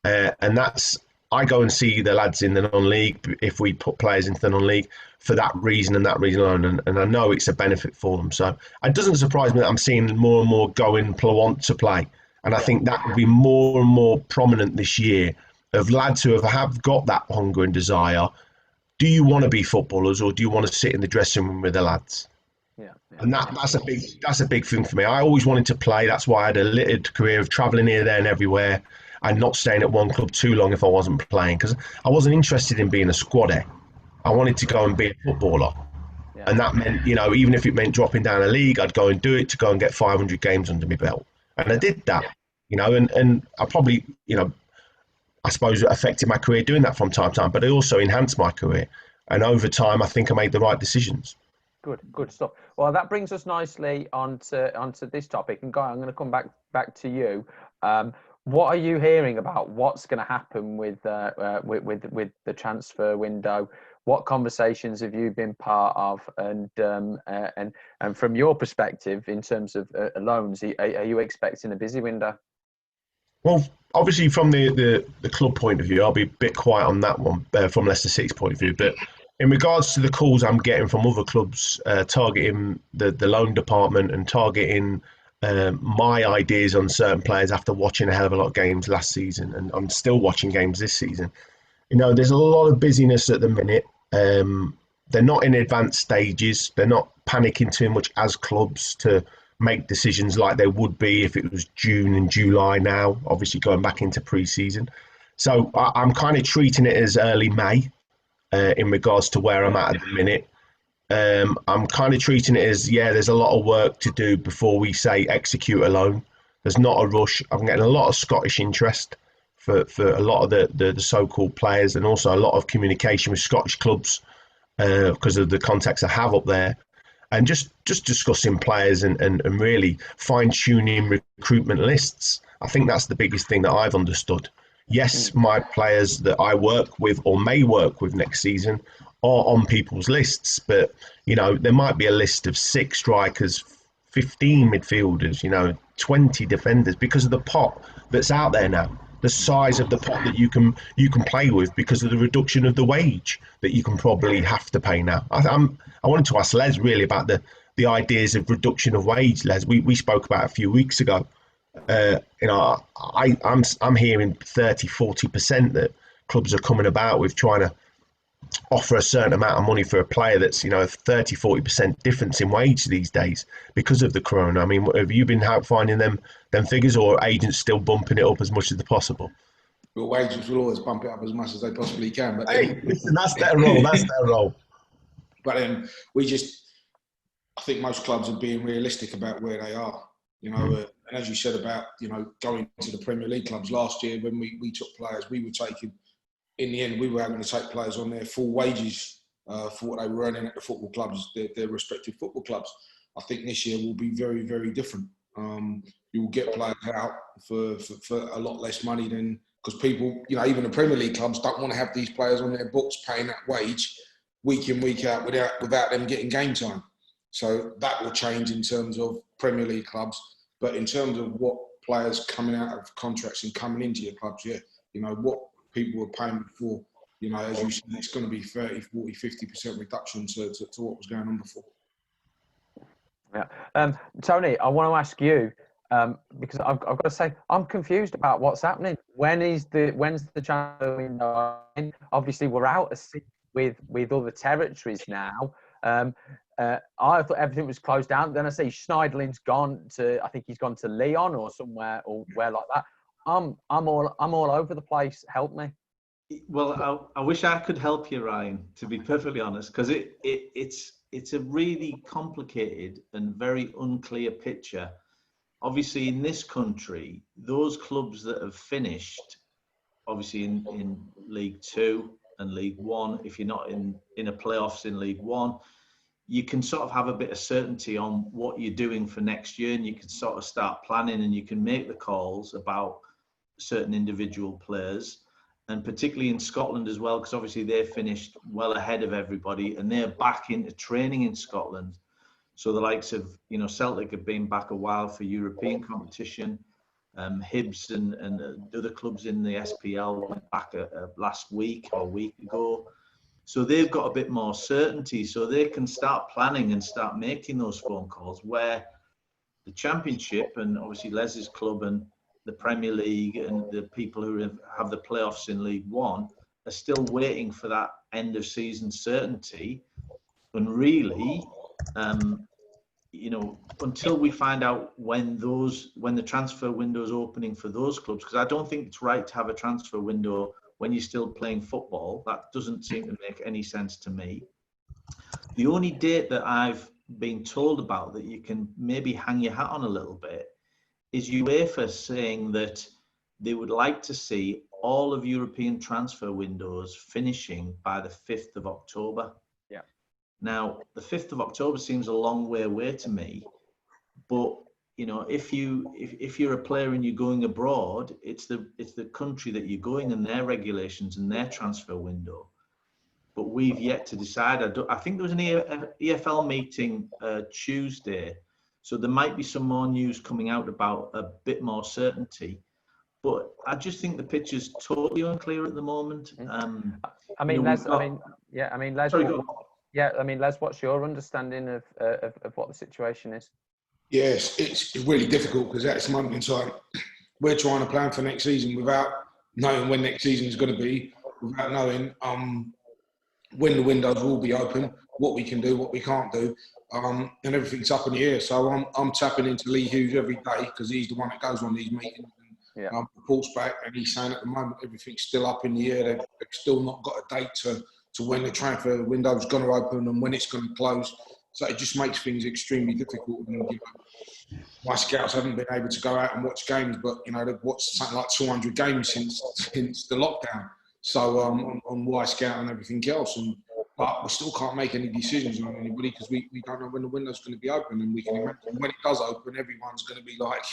and that's. I go and see the lads in the non-league if we put players into the non-league for that reason and that reason alone, and I know it's a benefit for them. So it doesn't surprise me that I'm seeing more and more going want to play, and I think that will be more and more prominent this year of lads who have got that hunger and desire. Do you want to be footballers, or do you want to sit in the dressing room with the lads? And that's a big thing for me. I always wanted to play. That's why I had a littered career of travelling here, there, and everywhere, and not staying at one club too long if I wasn't playing, because I wasn't interested in being a squadder. I wanted to go and be a footballer. And that meant, even if it meant dropping down a league, I'd go and do it to go and get 500 games under my belt. And I did that, and I probably, I suppose it affected my career doing that from time to time, but it also enhanced my career. And over time, I think I made the right decisions. Good stuff. Well, that brings us nicely onto this topic. And Guy, I'm going to come back to you. What are you hearing about what's going to happen with the transfer window? What conversations have you been part of? And from your perspective, in terms of loans, are you expecting a busy window? Well, obviously, from the club point of view, I'll be a bit quiet on that one from Leicester City's point of view. But in regards to the calls I'm getting from other clubs targeting the loan department and targeting my ideas on certain players after watching a hell of a lot of games last season, and I'm still watching games this season. There's a lot of busyness at the minute. They're not in advanced stages. They're not panicking too much as clubs to make decisions like they would be if it was June and July now, obviously going back into pre-season. So I'm kind of treating it as early May in regards to where I'm at the minute. I'm kind of treating it as, there's a lot of work to do before we say execute a loan. There's not a rush. I'm getting a lot of Scottish interest for a lot of the so-called players, and also a lot of communication with Scottish clubs because of the contacts I have up there. And just discussing players and really fine-tuning recruitment lists. I think that's the biggest thing that I've understood. Yes, my players that I work with or may work with next season are on people's lists, but there might be a list of 6 strikers, 15 midfielders, 20 defenders, because of the pot that's out there now, the size of the pot that you can play with, because of the reduction of the wage that you can probably have to pay now. I wanted to ask Les really about the ideas of reduction of wage. Les, we spoke about it a few weeks ago. I'm hearing 30-40% that clubs are coming about with trying to offer a certain amount of money for a player that's, a 30-40% difference in wage these days because of the corona. I mean, have you been out finding them figures, or agents still bumping it up as much as possible? Well, agents will always bump it up as much as they possibly can. But listen, that's their role. That's their role. But I think most clubs are being realistic about where they are. And as you said about, going to the Premier League clubs last year, when we took players, we were taking, in the end, we were having to take players on their full wages for what they were earning at the football clubs, their respective football clubs. I think this year will be very, very different. You will get players out for a lot less money than, because people, even the Premier League clubs don't want to have these players on their books paying that wage week in, week out without them getting game time. So that will change in terms of Premier League clubs. But in terms of what players coming out of contracts and coming into your clubs, what people were paying before, as you said, it's going to be 30, 40, 50% reduction to what was going on before. Yeah. Tony, I want to ask you, because I've got to say I'm confused about what's happening. When's the transfer window? Obviously, we're out of sync with other territories now. I thought everything was closed down. Then I see Schneidlin's gone to, I think he's gone to Lyon or somewhere or where like that. I'm all over the place. Help me. Well, I wish I could help you, Ryan, to be perfectly honest, because it's a really complicated and very unclear picture. Obviously, in this country, those clubs that have finished, obviously in League Two and League One, if you're not in a playoffs in League One, you can sort of have a bit of certainty on what you're doing for next year, and you can sort of start planning, and you can make the calls about certain individual players. And particularly in Scotland as well, because obviously they finished well ahead of everybody and they're back into training in Scotland. So the likes of, Celtic have been back a while for European competition. Hibs and the other clubs in the SPL went back last week or a week ago. So they've got a bit more certainty, so they can start planning and start making those phone calls, where the Championship and obviously Les's club and the Premier League and the people who have the playoffs in League One are still waiting for that end of season certainty. And really, until we find out when the transfer window is opening for those clubs, because I don't think it's right to have a transfer window when you're still playing football. That doesn't seem to make any sense to me. The only date that I've been told about that you can maybe hang your hat on a little bit is UEFA saying that they would like to see all of European transfer windows finishing by the 5th of October. Yeah. Now, the 5th of October seems a long way away to me, but if you're a player and you're going abroad, it's the country that you're going and their regulations and their transfer window. But we've yet to decide. I think there was an EFL meeting Tuesday. So there might be some more news coming out about a bit more certainty, but I just think the picture's totally unclear at the moment. Les. Les, what's your understanding of what the situation is? Yes, it's really difficult because at this moment in time, we're trying to plan for next season without knowing when next season is going to be, without knowing when the windows will be open, what we can do, what we can't do. And everything's up in the air. So I'm tapping into Lee Hughes every day because he's the one that goes on these meetings and reports back. And he's saying at the moment everything's still up in the air. They've still not got a date to when the transfer window is going to open and when it's going to close. So it just makes things extremely difficult. And, my scouts haven't been able to go out and watch games, but they've watched something like 200 games since the lockdown. So on Y Scout and everything else, but we still can't make any decisions on anybody because we don't know when the window's going to be open, and we can imagine when it does open, everyone's going to be like,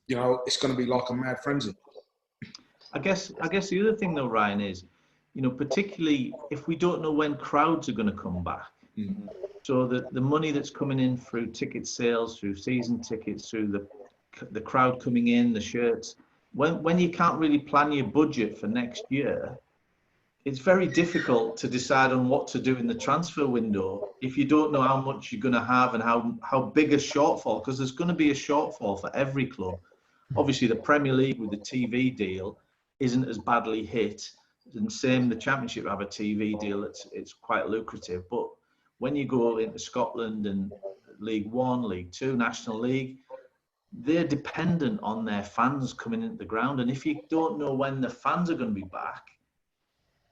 it's going to be like a mad frenzy. I guess the other thing though, Ryan, is, particularly if we don't know when crowds are going to come back. Mm-hmm. So the money that's coming in through ticket sales, through season tickets, through the crowd coming in, the shirts, when you can't really plan your budget for next year, it's very difficult to decide on what to do in the transfer window if you don't know how much you're going to have and how big a shortfall, because there's going to be a shortfall for every club. Obviously, the Premier League with the TV deal isn't as badly hit, and same the Championship have a TV deal. It's quite lucrative, but when you go into Scotland and League One, League Two, National League, they're dependent on their fans coming into the ground, and if you don't know when the fans are going to be back,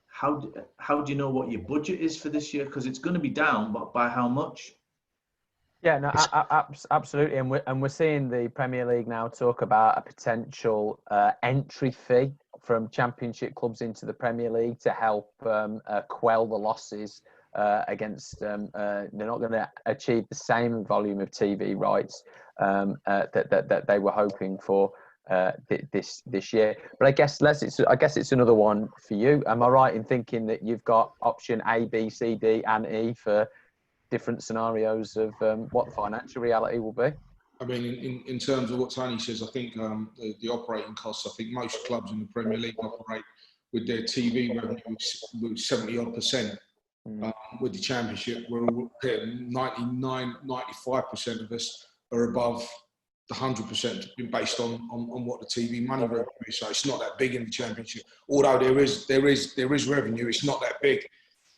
how do you know what your budget is for this year? Because it's going to be down, but by how much? Yeah, no, absolutely, and we're seeing the Premier League now talk about a potential entry fee from Championship clubs into the Premier League to help quell the losses against. They're not going to achieve the same volume of TV rights that they were hoping for this year. But I guess it's another one for you. Am I right in thinking that you've got option A, B, C, D, and E for different scenarios of what the financial reality will be? I mean, in terms of what Tony says, I think the operating costs, I think most clubs in the Premier League operate with their TV revenue with 70-odd%. With the Championship, we're all 95% of us are above the 100% been based on what the TV money revenue is. So it's not that big in the Championship. Although there is revenue, it's not that big.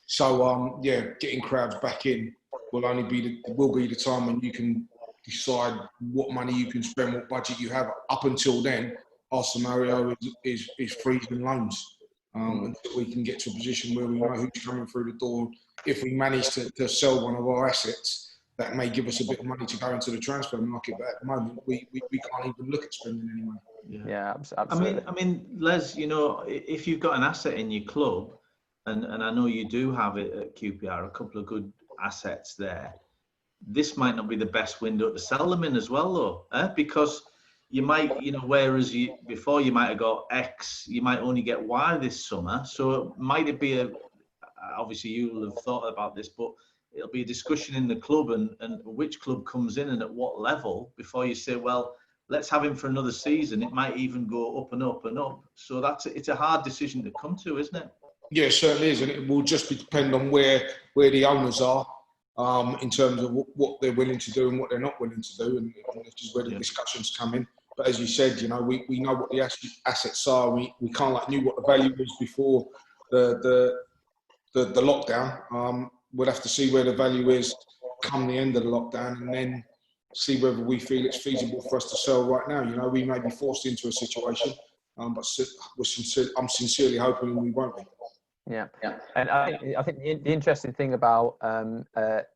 So getting crowds back in will be the time when you can decide what money you can spend, what budget you have. Up until then, our scenario is freezing loans until we can get to a position where we know who's coming through the door. If we manage to sell one of our assets, that may give us a bit of money to go into the transfer market. But at the moment, we can't even look at spending any money. Yeah, absolutely. I mean, Les, you know, if you've got an asset in your club, and I know you do have it at QPR, a couple of good assets there, this might not be the best window to sell them in as well, though, because you might, you know, whereas before you might have got X, you might only get Y this summer. So might it be obviously you'll have thought about this, but it'll be a discussion in the club and which club comes in and at what level before you say, well, let's have him for another season. It might even go up and up and up. So it's a hard decision to come to, isn't it? Yeah, it certainly is, and it will just depend on where the owners are in terms of what they're willing to do and what they're not willing to do, and this is where the discussions come in. But as you said, you know, we know what the assets are. We kind of knew what the value was before the lockdown. We'll have to see where the value is come the end of the lockdown, and then see whether we feel it's feasible for us to sell right now. You know, we may be forced into a situation, but I'm sincerely hoping we won't be. Yeah, and I think the interesting thing about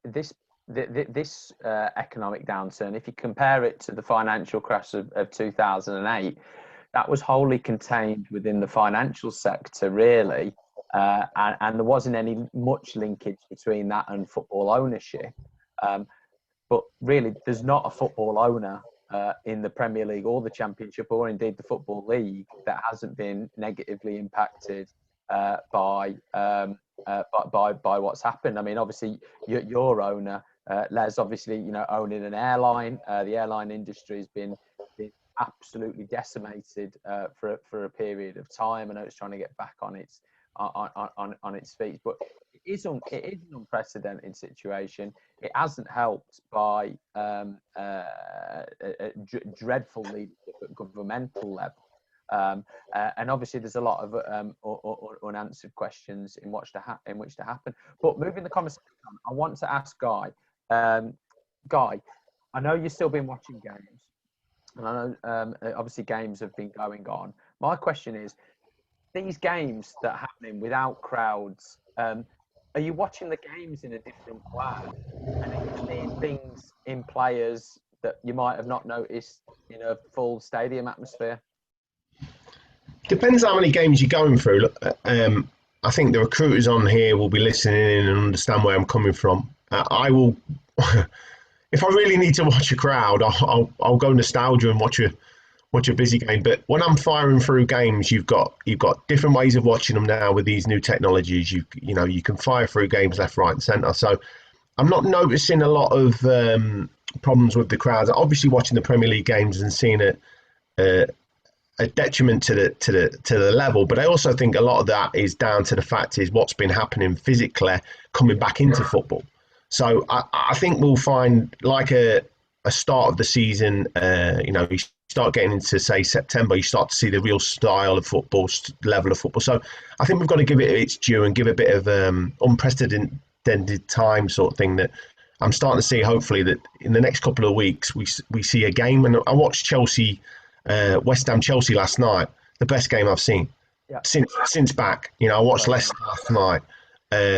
this economic downturn, if you compare it to the financial crash of 2008, that was wholly contained within the financial sector, really. And there wasn't any much linkage between that and football ownership. But really, there's not a football owner in the Premier League or the Championship or indeed the Football League that hasn't been negatively impacted by what's happened. I mean, obviously, your owner, Les, obviously, you know, owning an airline. The airline industry has been absolutely decimated for a period of time. I know it's trying to get back on its feet, but it is an unprecedented situation. It hasn't helped by dreadful leadership at governmental level, and obviously there's a lot of unanswered questions in which to happen. But moving the conversation on, I want to ask Guy. Guy, I know you've still been watching games, and I know obviously games have been going on. My question is, these games that are happening without crowds, are you watching the games in a different way? And are you seeing things in players that you might have not noticed in a full stadium atmosphere? Depends how many games you're going through. Look, I think the recruiters on here will be listening in and understand where I'm coming from. I will, if I really need to watch a crowd, I'll go nostalgia and watch a busy game. But when I'm firing through games, you've got different ways of watching them now with these new technologies. You know you can fire through games left, right, and centre. So I'm not noticing a lot of problems with the crowds. Obviously, watching the Premier League games and seeing a detriment to the level, but I also think a lot of that is down to the fact is what's been happening physically coming back into football. So I think we'll find like a start of the season. You know, you start getting into say September, you start to see the real style of football, level of football. So I think we've got to give it its due and give a bit of unprecedented time sort of thing that I'm starting to see. Hopefully that in the next couple of weeks we see a game. And I watched West Ham Chelsea last night, the best game I've seen since back. You know, I watched Leicester last night.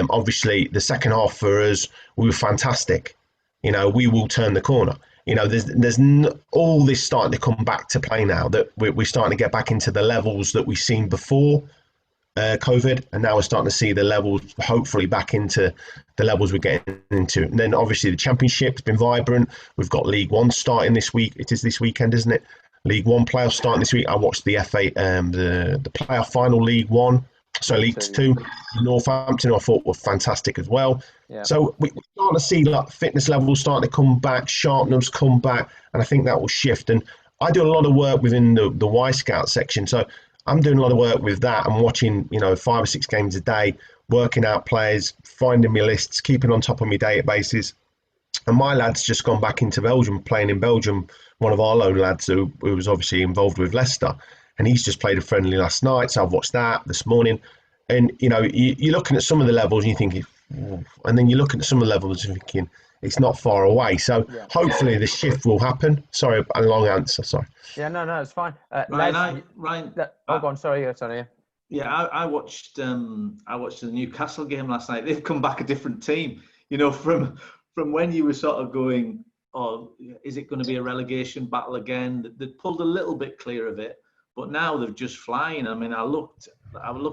Obviously, the second half for us, we were fantastic. You know, we will turn the corner. You know, there's all this starting to come back to play now that we're starting to get back into the levels that we've seen before COVID, and now we're starting to see the levels hopefully back into the levels we're getting into. And then obviously the Championship's been vibrant. We've got League One starting this week. It is this weekend, isn't it? League One playoffs starting this week. I watched the FA, the playoff final League One. So League Two, Northampton, I thought were fantastic as well. Yeah. So we're starting to see like fitness levels starting to come back, sharpness come back, and I think that will shift. And I do a lot of work within the Y Scout section, so I'm doing a lot of work with that. I'm watching, 5 or 6 games a day, working out players, finding my lists, keeping on top of my databases. And my lad's just gone back into Belgium, playing in Belgium. One of our loan lads who was obviously involved with Leicester, and he's just played a friendly last night. So I've watched that this morning, and you're looking at some of the levels and you're thinking, "Ooh," and then you're looking at some of the levels and thinking it's not far away. So hopefully the shift will happen. Sorry, a long answer. Sorry. Yeah, no, it's fine. Ryan, go on. Sorry, Tony. Yeah, I watched the Newcastle game last night. They've come back a different team. You know, from when you were sort of going, oh, is it going to be a relegation battle again? They pulled a little bit clear of it, but now they're just flying. I mean, I looked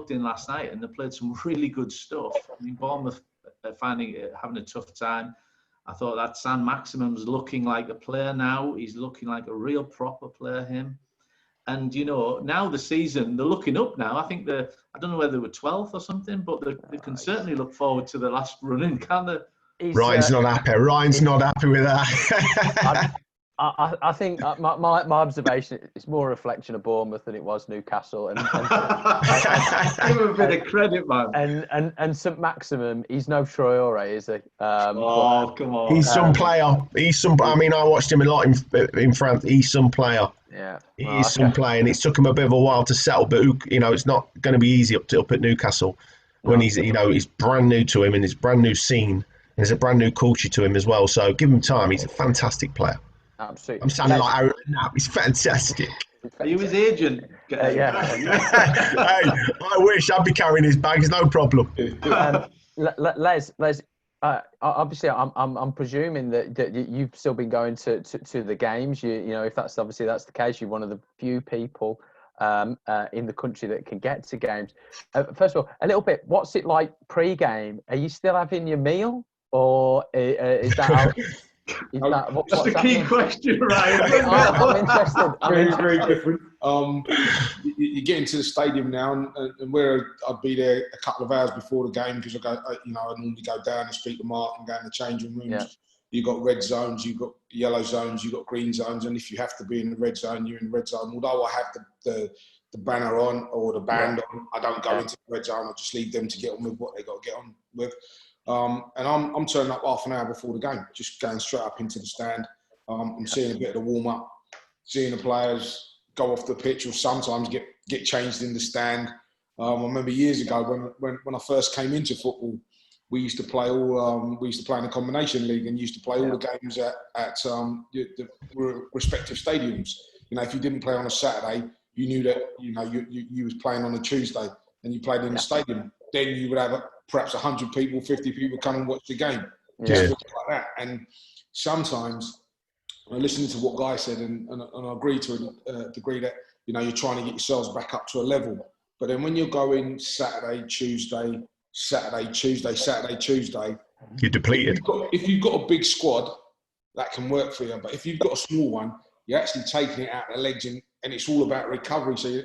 in last night and they played some really good stuff. I mean, Bournemouth are having a tough time. I thought that San Maximum's looking like a player now. He's looking like a real proper player, him. And, you know, now the season, they're looking up now. I think I don't know whether they were 12th or something, but they can certainly look forward to the last run-in, can't they? Ryan's not happy. Ryan's not happy with that. I think my observation is more a reflection of Bournemouth than it was Newcastle. And give him a bit of credit, man. And St Maximum, he's no Traore, is he? Come on. He's some player. I mean, I watched him a lot in France. He's some player. Yeah, he's some player, and it's took him a bit of a while to settle. But it's not going to be easy up at Newcastle when he's brand new to him and it's brand new scene. There's a brand new culture to him as well. So give him time. He's a fantastic player. Absolutely. I'm sounding like Aaron now. He's fantastic. Are you his agent? Yeah. Hey, I wish I'd be carrying his bags, no problem. Les, obviously, I'm presuming that you've still been going to the games. You know, if that's the case, you're one of the few people in the country that can get to games. First of all, a little bit. What's it like pre-game? Are you still having your meal, or is that? Just a key question, Ryan. I'm interested. Very different. You get into the stadium now, and where I'd be there a couple of hours before the game because I normally go down and speak to Mark and go in the changing rooms. Yeah. You've got red zones, you've got yellow zones, you've got green zones, and if you have to be in the red zone, you're in the red zone. Although I have the banner on or the band on, I don't go into the red zone. I just leave them to get on with what they got to get on with. And I'm turning up half an hour before the game, just going straight up into the stand. I'm seeing a bit of the warm up, seeing the players go off the pitch, or sometimes get changed in the stand. I remember years ago when I first came into football, we used to play in the combination league and used to play all the games at the respective stadiums. You know, if you didn't play on a Saturday, you knew that you was playing on a Tuesday and you played in the stadium. Then you would have perhaps 100 people, 50 people come and watch the game. Just like that. And sometimes I listen to what Guy said and I agree to a degree that, you're trying to get yourselves back up to a level. But then when you're going Saturday, Tuesday, you're depleted. If you've got a big squad, that can work for you. But if you've got a small one, you're actually taking it out of the legs and it's all about recovery. So,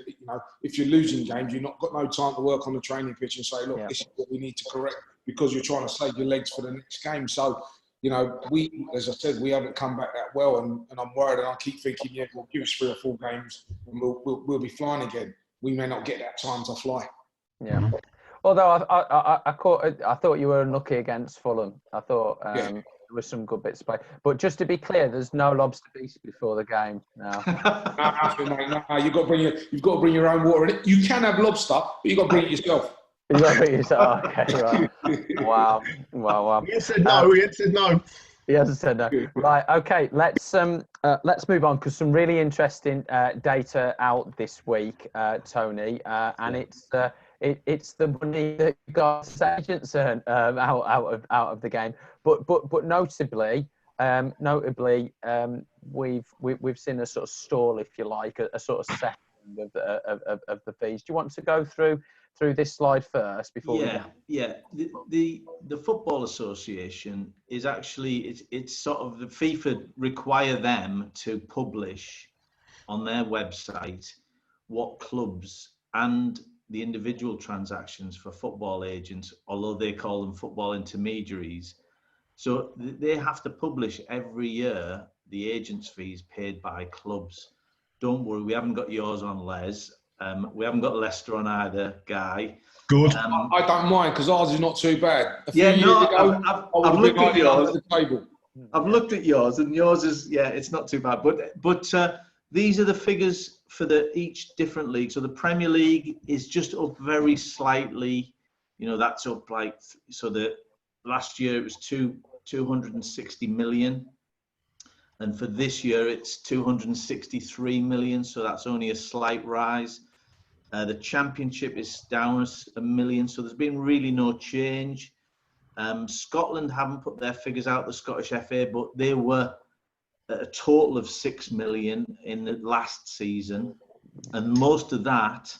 if you're losing games, you've not got no time to work on the training pitch and say, look, this is what we need to correct because you're trying to save your legs for the next game. So, we, as I said, we haven't come back that well and I'm worried and I keep thinking, we'll give us 3 or 4 games and we'll be flying again. We may not get that time to fly. Yeah. Although I thought you were unlucky against Fulham. I thought there was some good bits to play. But just to be clear, there's no lobster beast before the game now. No, you've got to bring your own water in it. You can have lobster, but you've got to bring it yourself. You got to bring it yourself. Okay, right. Wow. He said no. He said no. He hasn't said no. Right. Okay. Let's move on because some really interesting data out this week, Tony, and it's the money that God's agents earn out of the game. But notably, we've seen a sort of stall, if you like, a sort of second of the fees. Do you want to go through this slide first before we go? Yeah. The Football Association is actually it's sort of the FIFA require them to publish on their website what clubs and the individual transactions for football agents, although they call them football intermediaries. So they have to publish every year the agents' fees paid by clubs. Don't worry, we haven't got yours on, Les. We haven't got Leicester on either, Guy. Good. I don't mind because ours is not too bad. I've looked at yours. The table. I've looked at yours, and yours is, yeah, it's not too bad. But these are the figures for each different league. So the Premier League is just up very slightly. You know, that's up like, so the last year it was 260 million. And for this year, it's 263 million. So that's only a slight rise. The Championship is down a million. So there's been really no change. Scotland haven't put their figures out, the Scottish FA, but they were a total of 6 million in the last season. And most of that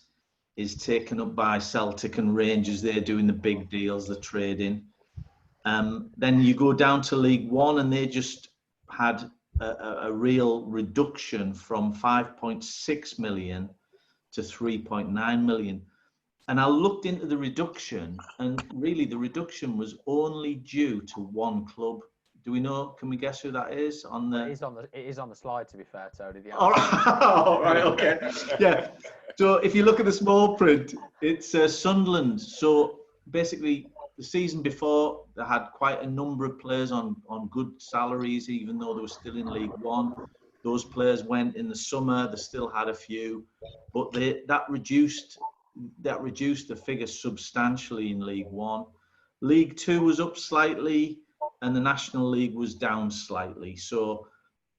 is taken up by Celtic and Rangers. They're doing the big deals, the trading. Then you go down to League One, and they just had a real reduction from 5.6 million to 3.9 million. And I looked into the reduction, and really the reduction was only due to one club. Do we know? Can we guess who that is? It is on the slide, to be fair, Tony. All right. All right, okay. Yeah. So if you look at the small print, it's Sunderland. So basically, the season before, they had quite a number of players on good salaries, even though they were still in League One. Those players went in the summer. They still had a few, but that reduced the figure substantially in League One. League Two was up slightly, and the National League was down slightly. So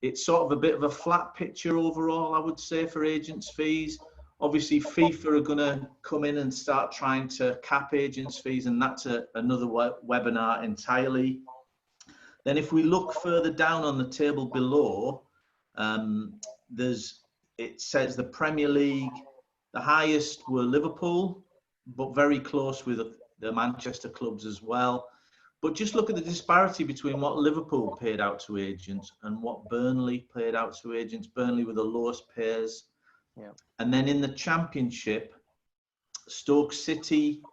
it's sort of a bit of a flat picture overall, I would say, for agents' fees. Obviously, FIFA are going to come in and start trying to cap agents' fees, and that's another webinar entirely. Then if we look further down on the table below, it says the Premier League, the highest were Liverpool, but very close with the Manchester clubs as well. But just look at the disparity between what Liverpool paid out to agents and what Burnley paid out to agents. Burnley were the lowest payers. Yeah. And then in the Championship, Stoke City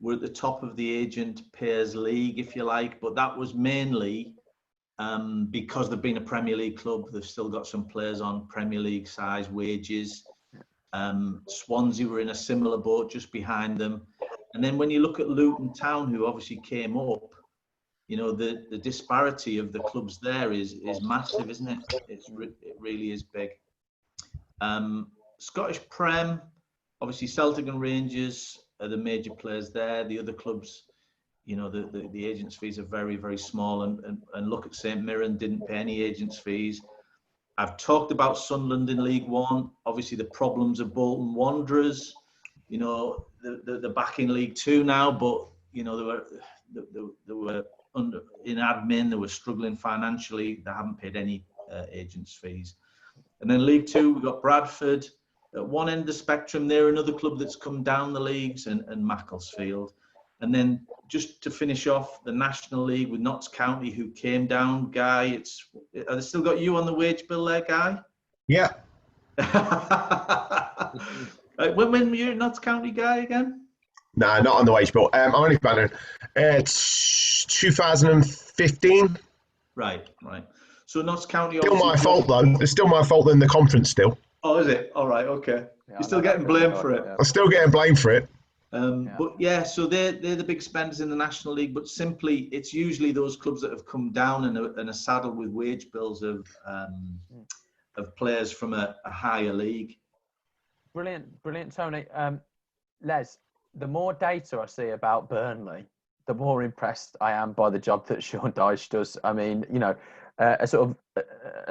were at the top of the agent payers league, if you like, but that was mainly because they've been a Premier League club. They've still got some players on Premier League size wages. Swansea were in a similar boat just behind them. And then when you look at Luton Town, who obviously came up, you know, the disparity of the clubs there is massive, isn't it? It really is big. Scottish Prem, obviously Celtic and Rangers are the major players there. The other clubs, you know, the agents' fees are very, very small. And look at St Mirren, didn't pay any agents' fees. I've talked about Sunderland in League One. Obviously, the problems of Bolton Wanderers. You know, they're back in League Two now, but you know they were under in admin. They were struggling financially. They haven't paid any agents' fees. And then League Two, we've got Bradford. At one end of the spectrum, they're another club that's come down the leagues, and Macclesfield. And then just to finish off, the National League with Notts County, who came down. Guy, have they still got you on the wage bill there, Guy? Yeah. When you're at Notts County, Guy, again? Nah, not on the wage bill. I'm only planning. It's 2015. Right. So Notts County. Still my fault though. It's still my fault in the conference still. Oh, is it? All right. Okay. Yeah, you're still getting blamed for it. I'm still getting blamed for it. But yeah, so they're the big spenders in the National League. But simply, it's usually those clubs that have come down and are saddled with wage bills of players from a higher league. Brilliant, Tony. Les, the more data I see about Burnley, the more impressed I am by the job that Sean Dyche does. I mean, you know, a sort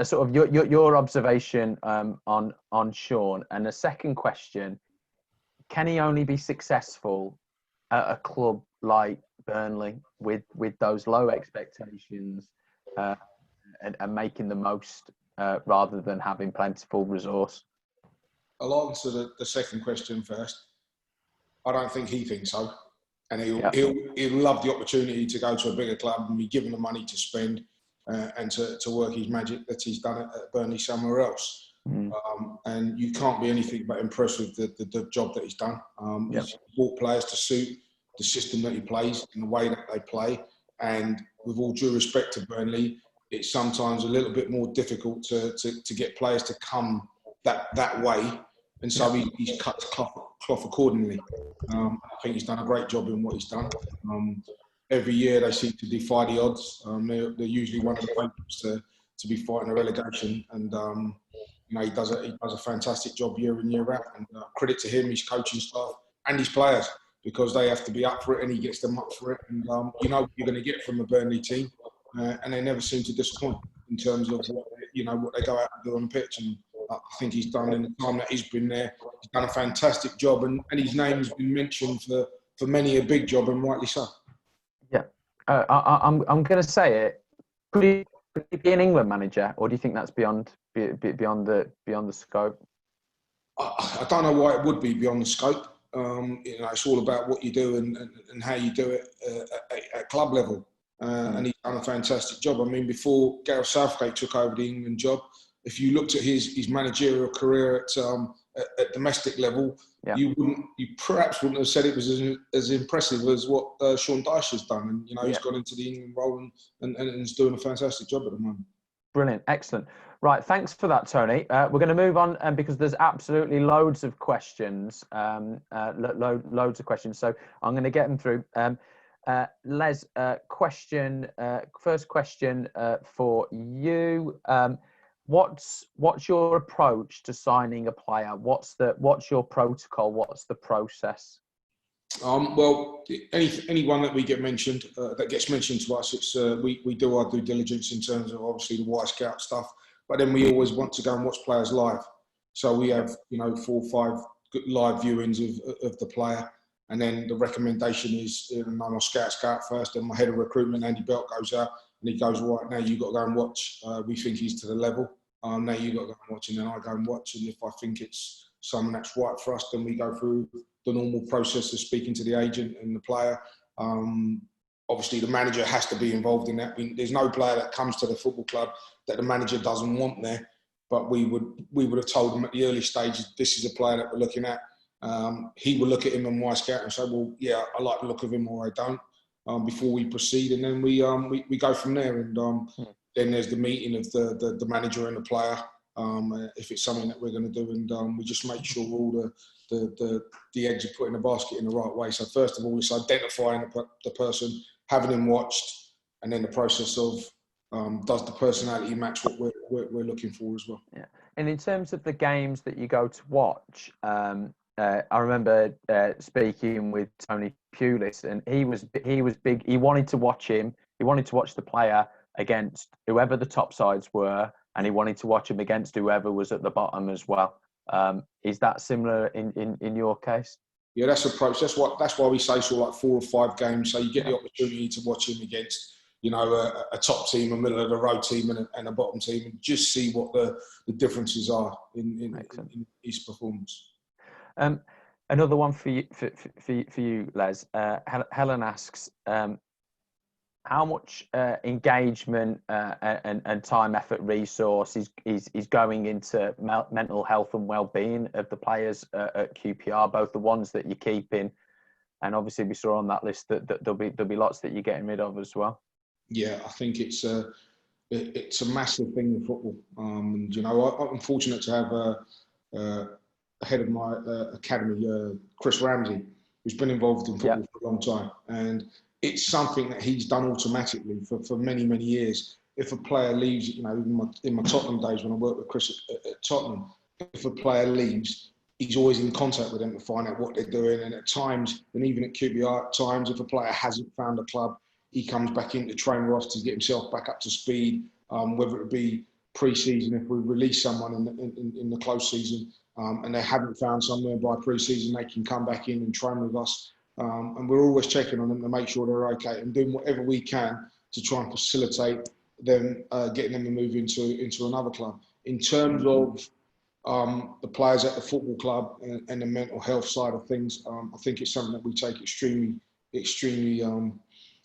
of your observation on Sean, and a second question: can he only be successful at a club like Burnley with those low expectations and making the most rather than having plentiful resource? I'll answer the second question first. I don't think he thinks so. And he'll love the opportunity to go to a bigger club and be given the money to spend and to work his magic that he's done at Burnley somewhere else. And you can't be anything but impressed with the job that he's done. He's brought players to suit the system that he plays and the way that they play. And with all due respect to Burnley, it's sometimes a little bit more difficult to get players to come that way. And so he's cut the cloth accordingly. I think he's done a great job in what he's done. every year they seem to defy the odds. They're usually one of the favourites to be fighting a relegation, and you know, he does a fantastic job year in, year out. And credit to him, his coaching staff, and his players, because they have to be up for it, and he gets them up for it. And you know what you're going to get from a Burnley team, and they never seem to disappoint in terms of what they go out and do on the pitch. And I think he's done, in the time that he's been there, he's done a fantastic job, and his name has been mentioned for many a big job, and rightly so. Yeah, I'm going to say it. Could he be an England manager, or do you think that's beyond the scope? I don't know why it would be beyond the scope. You know, it's all about what you do and how you do it at club level. And he's done a fantastic job. I mean, before Gareth Southgate took over the England job, if you looked at his managerial career at domestic level, you perhaps wouldn't have said it was as impressive as what Sean Dyche has done. And you know, he's gone into the England role and is doing a fantastic job at the moment. Brilliant, excellent. Right, thanks for that, Tony. We're going to move on, because there's absolutely loads of questions, loads of questions. So I'm going to get them through. Les, first question for you. What's your approach to signing a player? What's your protocol? What's the process? Well, anyone that we get mentioned, that gets mentioned to us, it's we do our due diligence in terms of obviously the wire scout stuff, but then we always want to go and watch players live. So we have 4 or 5 good live viewings of the player, and then the recommendation is I'm a scout first, and my head of recruitment, Andy Belt, goes out and he goes, right, now you've got to go and watch. We think he's to the level. Now you've got to go and watch, and then I go and watch, and if I think it's someone that's right for us, then we go through the normal process of speaking to the agent and the player. Obviously, the manager has to be involved in that. There's no player that comes to the football club that the manager doesn't want there. But we would have told him at the early stages, this is a player that we're looking at. He will look at him and my scout and say, well, yeah, I like the look of him, or I don't, before we proceed. And then we go from there. And then there's the meeting of the manager and the player, if it's something that we're going to do. And we just make sure all the eggs are put in the basket in the right way. So first of all, it's identifying the person, having him watched, and then the process of does the personality match what we're looking for as well. Yeah. And in terms of the games that you go to watch, I remember speaking with Tony Pulis, and he was big. He wanted to watch him. He wanted to watch the player against whoever the top sides were, and he wanted to watch him against whoever was at the bottom as well. Is that similar in your case? Yeah, that's approach. That's why we say sort of like 4 or 5 games, so you get the opportunity to watch him against a top team, a middle of the road team, and a bottom team, and just see what the differences are in his performance. Another one for you, Les. Helen asks, how much engagement and time, effort, resource is going into mental health and well-being of the players at QPR, both the ones that you're keeping, and obviously we saw on that list that there'll be lots that you're getting rid of as well. Yeah, I think it's a massive thing in football. And I'm fortunate to have a head of my academy, Chris Ramsey, who's been involved in football for a long time, and it's something that he's done automatically for many, many years. If a player leaves, in my Tottenham days when I worked with Chris at Tottenham, if a player leaves, he's always in contact with them to find out what they're doing. And at times, and even at QPR, at times, if a player hasn't found a club, he comes back into training with us to get himself back up to speed, whether it be pre-season, if we release someone in the close season, and they haven't found somewhere by pre-season, they can come back in and train with us. And we're always checking on them to make sure they're okay and doing whatever we can to try and facilitate them getting them to move into another club. In terms of the players at the football club and the mental health side of things, I think it's something that we take extremely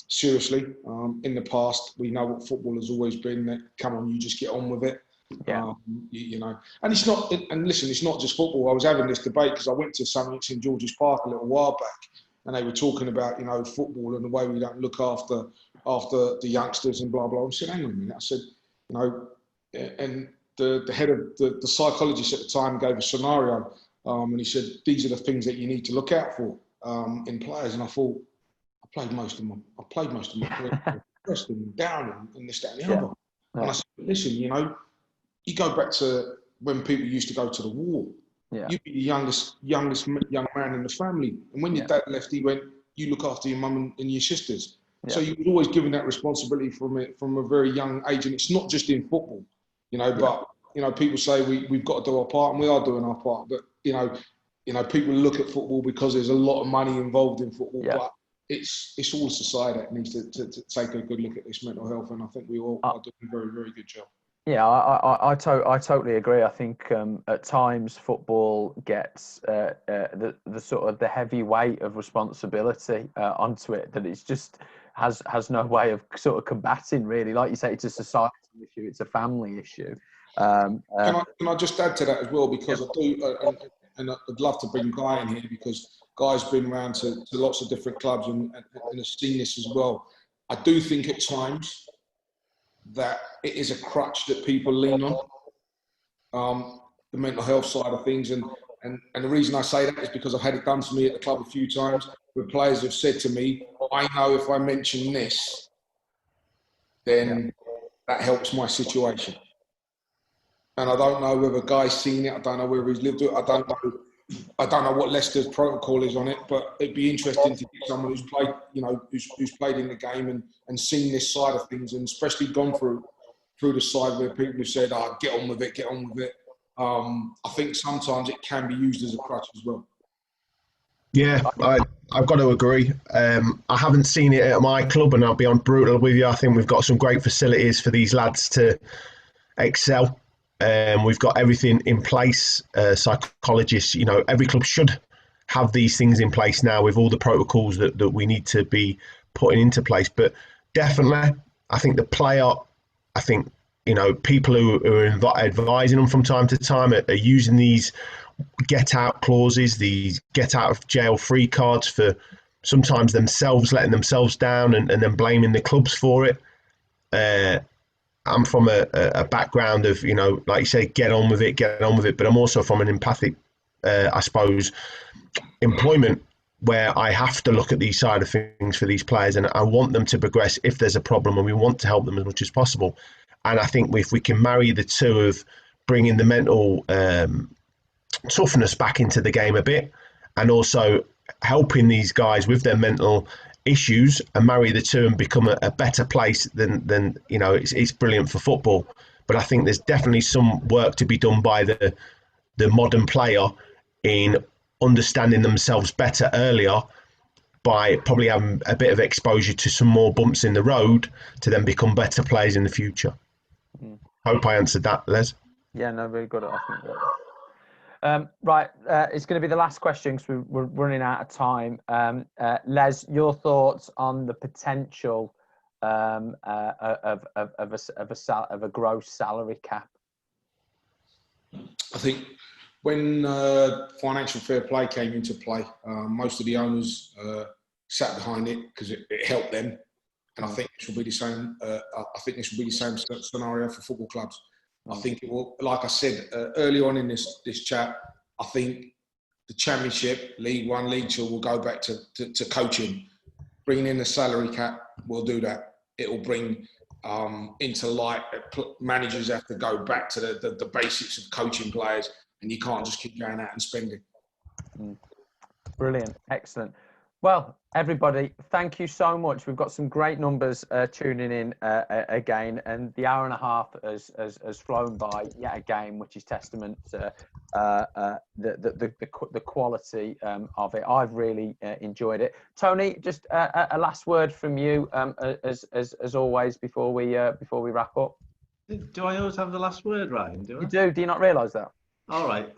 seriously. In the past, we know what football has always been, that come on, you just get on with it. Yeah. And it's not, and listen, it's not just football. I was having this debate because I went to something in St George's Park a little while back, and they were talking about, football and the way we don't look after the youngsters and blah, blah. I said, hang on a minute. I said, and the head of the psychologist at the time gave a scenario, and he said, these are the things that you need to look out for in players. And I thought, played most of my career, Preston, Down, and this, that, and the Yeah. other. And I said, listen, you know, you go back to when people used to go to the war. Yeah. You'd be the youngest young man in the family. And when your dad left, he went, you look after your mum and your sisters. Yeah. So you was always given that responsibility from a very young age. And it's not just in football, you know, but, you know, people say we've got to do our part, and we are doing our part. But, you know, people look at football because there's a lot of money involved in football. Yeah. But it's all society that needs to take a good look at this mental health. And I think we all are doing a very, very good job. Yeah, I totally agree. I think at times football gets the sort of the heavy weight of responsibility onto it that it's just has no way of sort of combating, really. Like you say, it's a society issue, it's a family issue. Can I just add to that as well, because I do, and I'd love to bring Guy in here, because Guy's been around to lots of different clubs and has seen this as well. I do think at times that it is a crutch that people lean on, the mental health side of things. And the reason I say that is because I've had it done to me at the club a few times, where players have said to me, I know if I mention this, then that helps my situation. And I don't know whether Guy's seen it, I don't know whether he's lived it, I don't know what Leicester's protocol is on it, but it'd be interesting to get someone who's played, you know, who's played in the game and seen this side of things, and especially gone through the side where people have said, get on with it. I think sometimes it can be used as a crutch as well. Yeah, I've got to agree. I haven't seen it at my club, and I'll be brutal with you. I think we've got some great facilities for these lads to excel. We've got everything in place. Psychologists, you know, every club should have these things in place now, with all the protocols that we need to be putting into place. But definitely, I think the player, you know, people who are advising them from time to time are using these get out clauses, these get out of jail free cards for sometimes themselves, letting themselves down and then blaming the clubs for it. I'm from a background of, you know, like you say, get on with it. But I'm also from an empathic, I suppose, employment, where I have to look at these side of things for these players, and I want them to progress if there's a problem, and we want to help them as much as possible. And I think if we can marry the two of bringing the mental toughness back into the game a bit, and also helping these guys with their mental issues, and marry the two and become a better place, then you know, it's brilliant for football. But I think there's definitely some work to be done by the modern player in understanding themselves better earlier, by probably having a bit of exposure to some more bumps in the road to then become better players in the future. Hope I answered that, Les. Yeah, no, very good. I think that. Right, it's going to be the last question because we're running out of time. Les, your thoughts on the potential of a gross salary cap? I think when financial fair play came into play, most of the owners sat behind it because it helped them, and I think this will be the same. I think this will be the same scenario for football clubs. I think it will, like I said early on in this chat, I think the Championship, League One, League Two will go back to coaching. Bringing in the salary cap will do that. It will bring into light managers have to go back to the basics of coaching players, and you can't just keep going out and spending. Brilliant, excellent. Well, everybody, thank you so much. We've got some great numbers tuning in again, and the hour and a half has flown by yet again, which is testament to the quality of it. I've really enjoyed it. Tony, just a last word from you, as always, before we wrap up. Do I always have the last word, Ryan? Do I? You do. Do you not realise that? All right.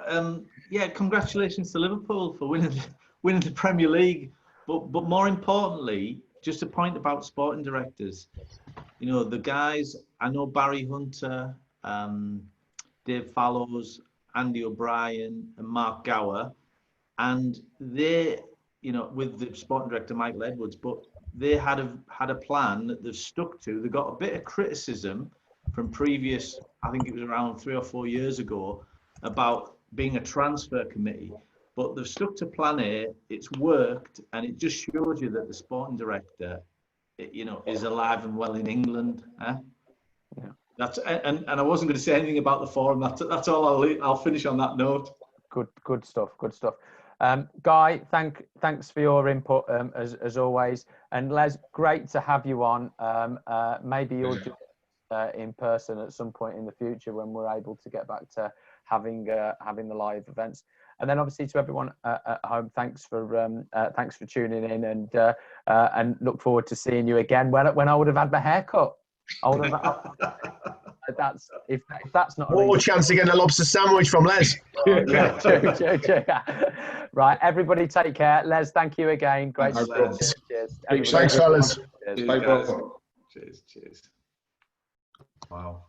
Yeah. Congratulations to Liverpool for winning the Premier League. But more importantly, just a point about sporting directors. You know, the guys, I know Barry Hunter, Dave Fallows, Andy O'Brien and Mark Gower, and they, you know, with the sporting director Michael Edwards, but they had a plan that they've stuck to. They got a bit of criticism from previous, I think it was around 3 or 4 years ago, about being a transfer committee. but they've stuck to plan A. It's worked, and it just shows you that the sporting director, is alive and well in England. Eh? Yeah. That's and I wasn't going to say anything about the forum. That's all. I'll finish on that note. Good stuff. Good stuff. Guy, thanks for your input as always. And Les, great to have you on. Maybe you'll join in person at some point in the future when we're able to get back to having the live events. And then obviously to everyone at home, thanks for tuning in, and look forward to seeing you again when I would have had my hair cut. I would have. If that's not more chance of getting a lobster sandwich from Les. Yeah, true. Right, everybody take care. Les, thank you again. Great. Thanks, Cheers. Thanks, fellas. Cheers. Cheers. Cheers. Wow.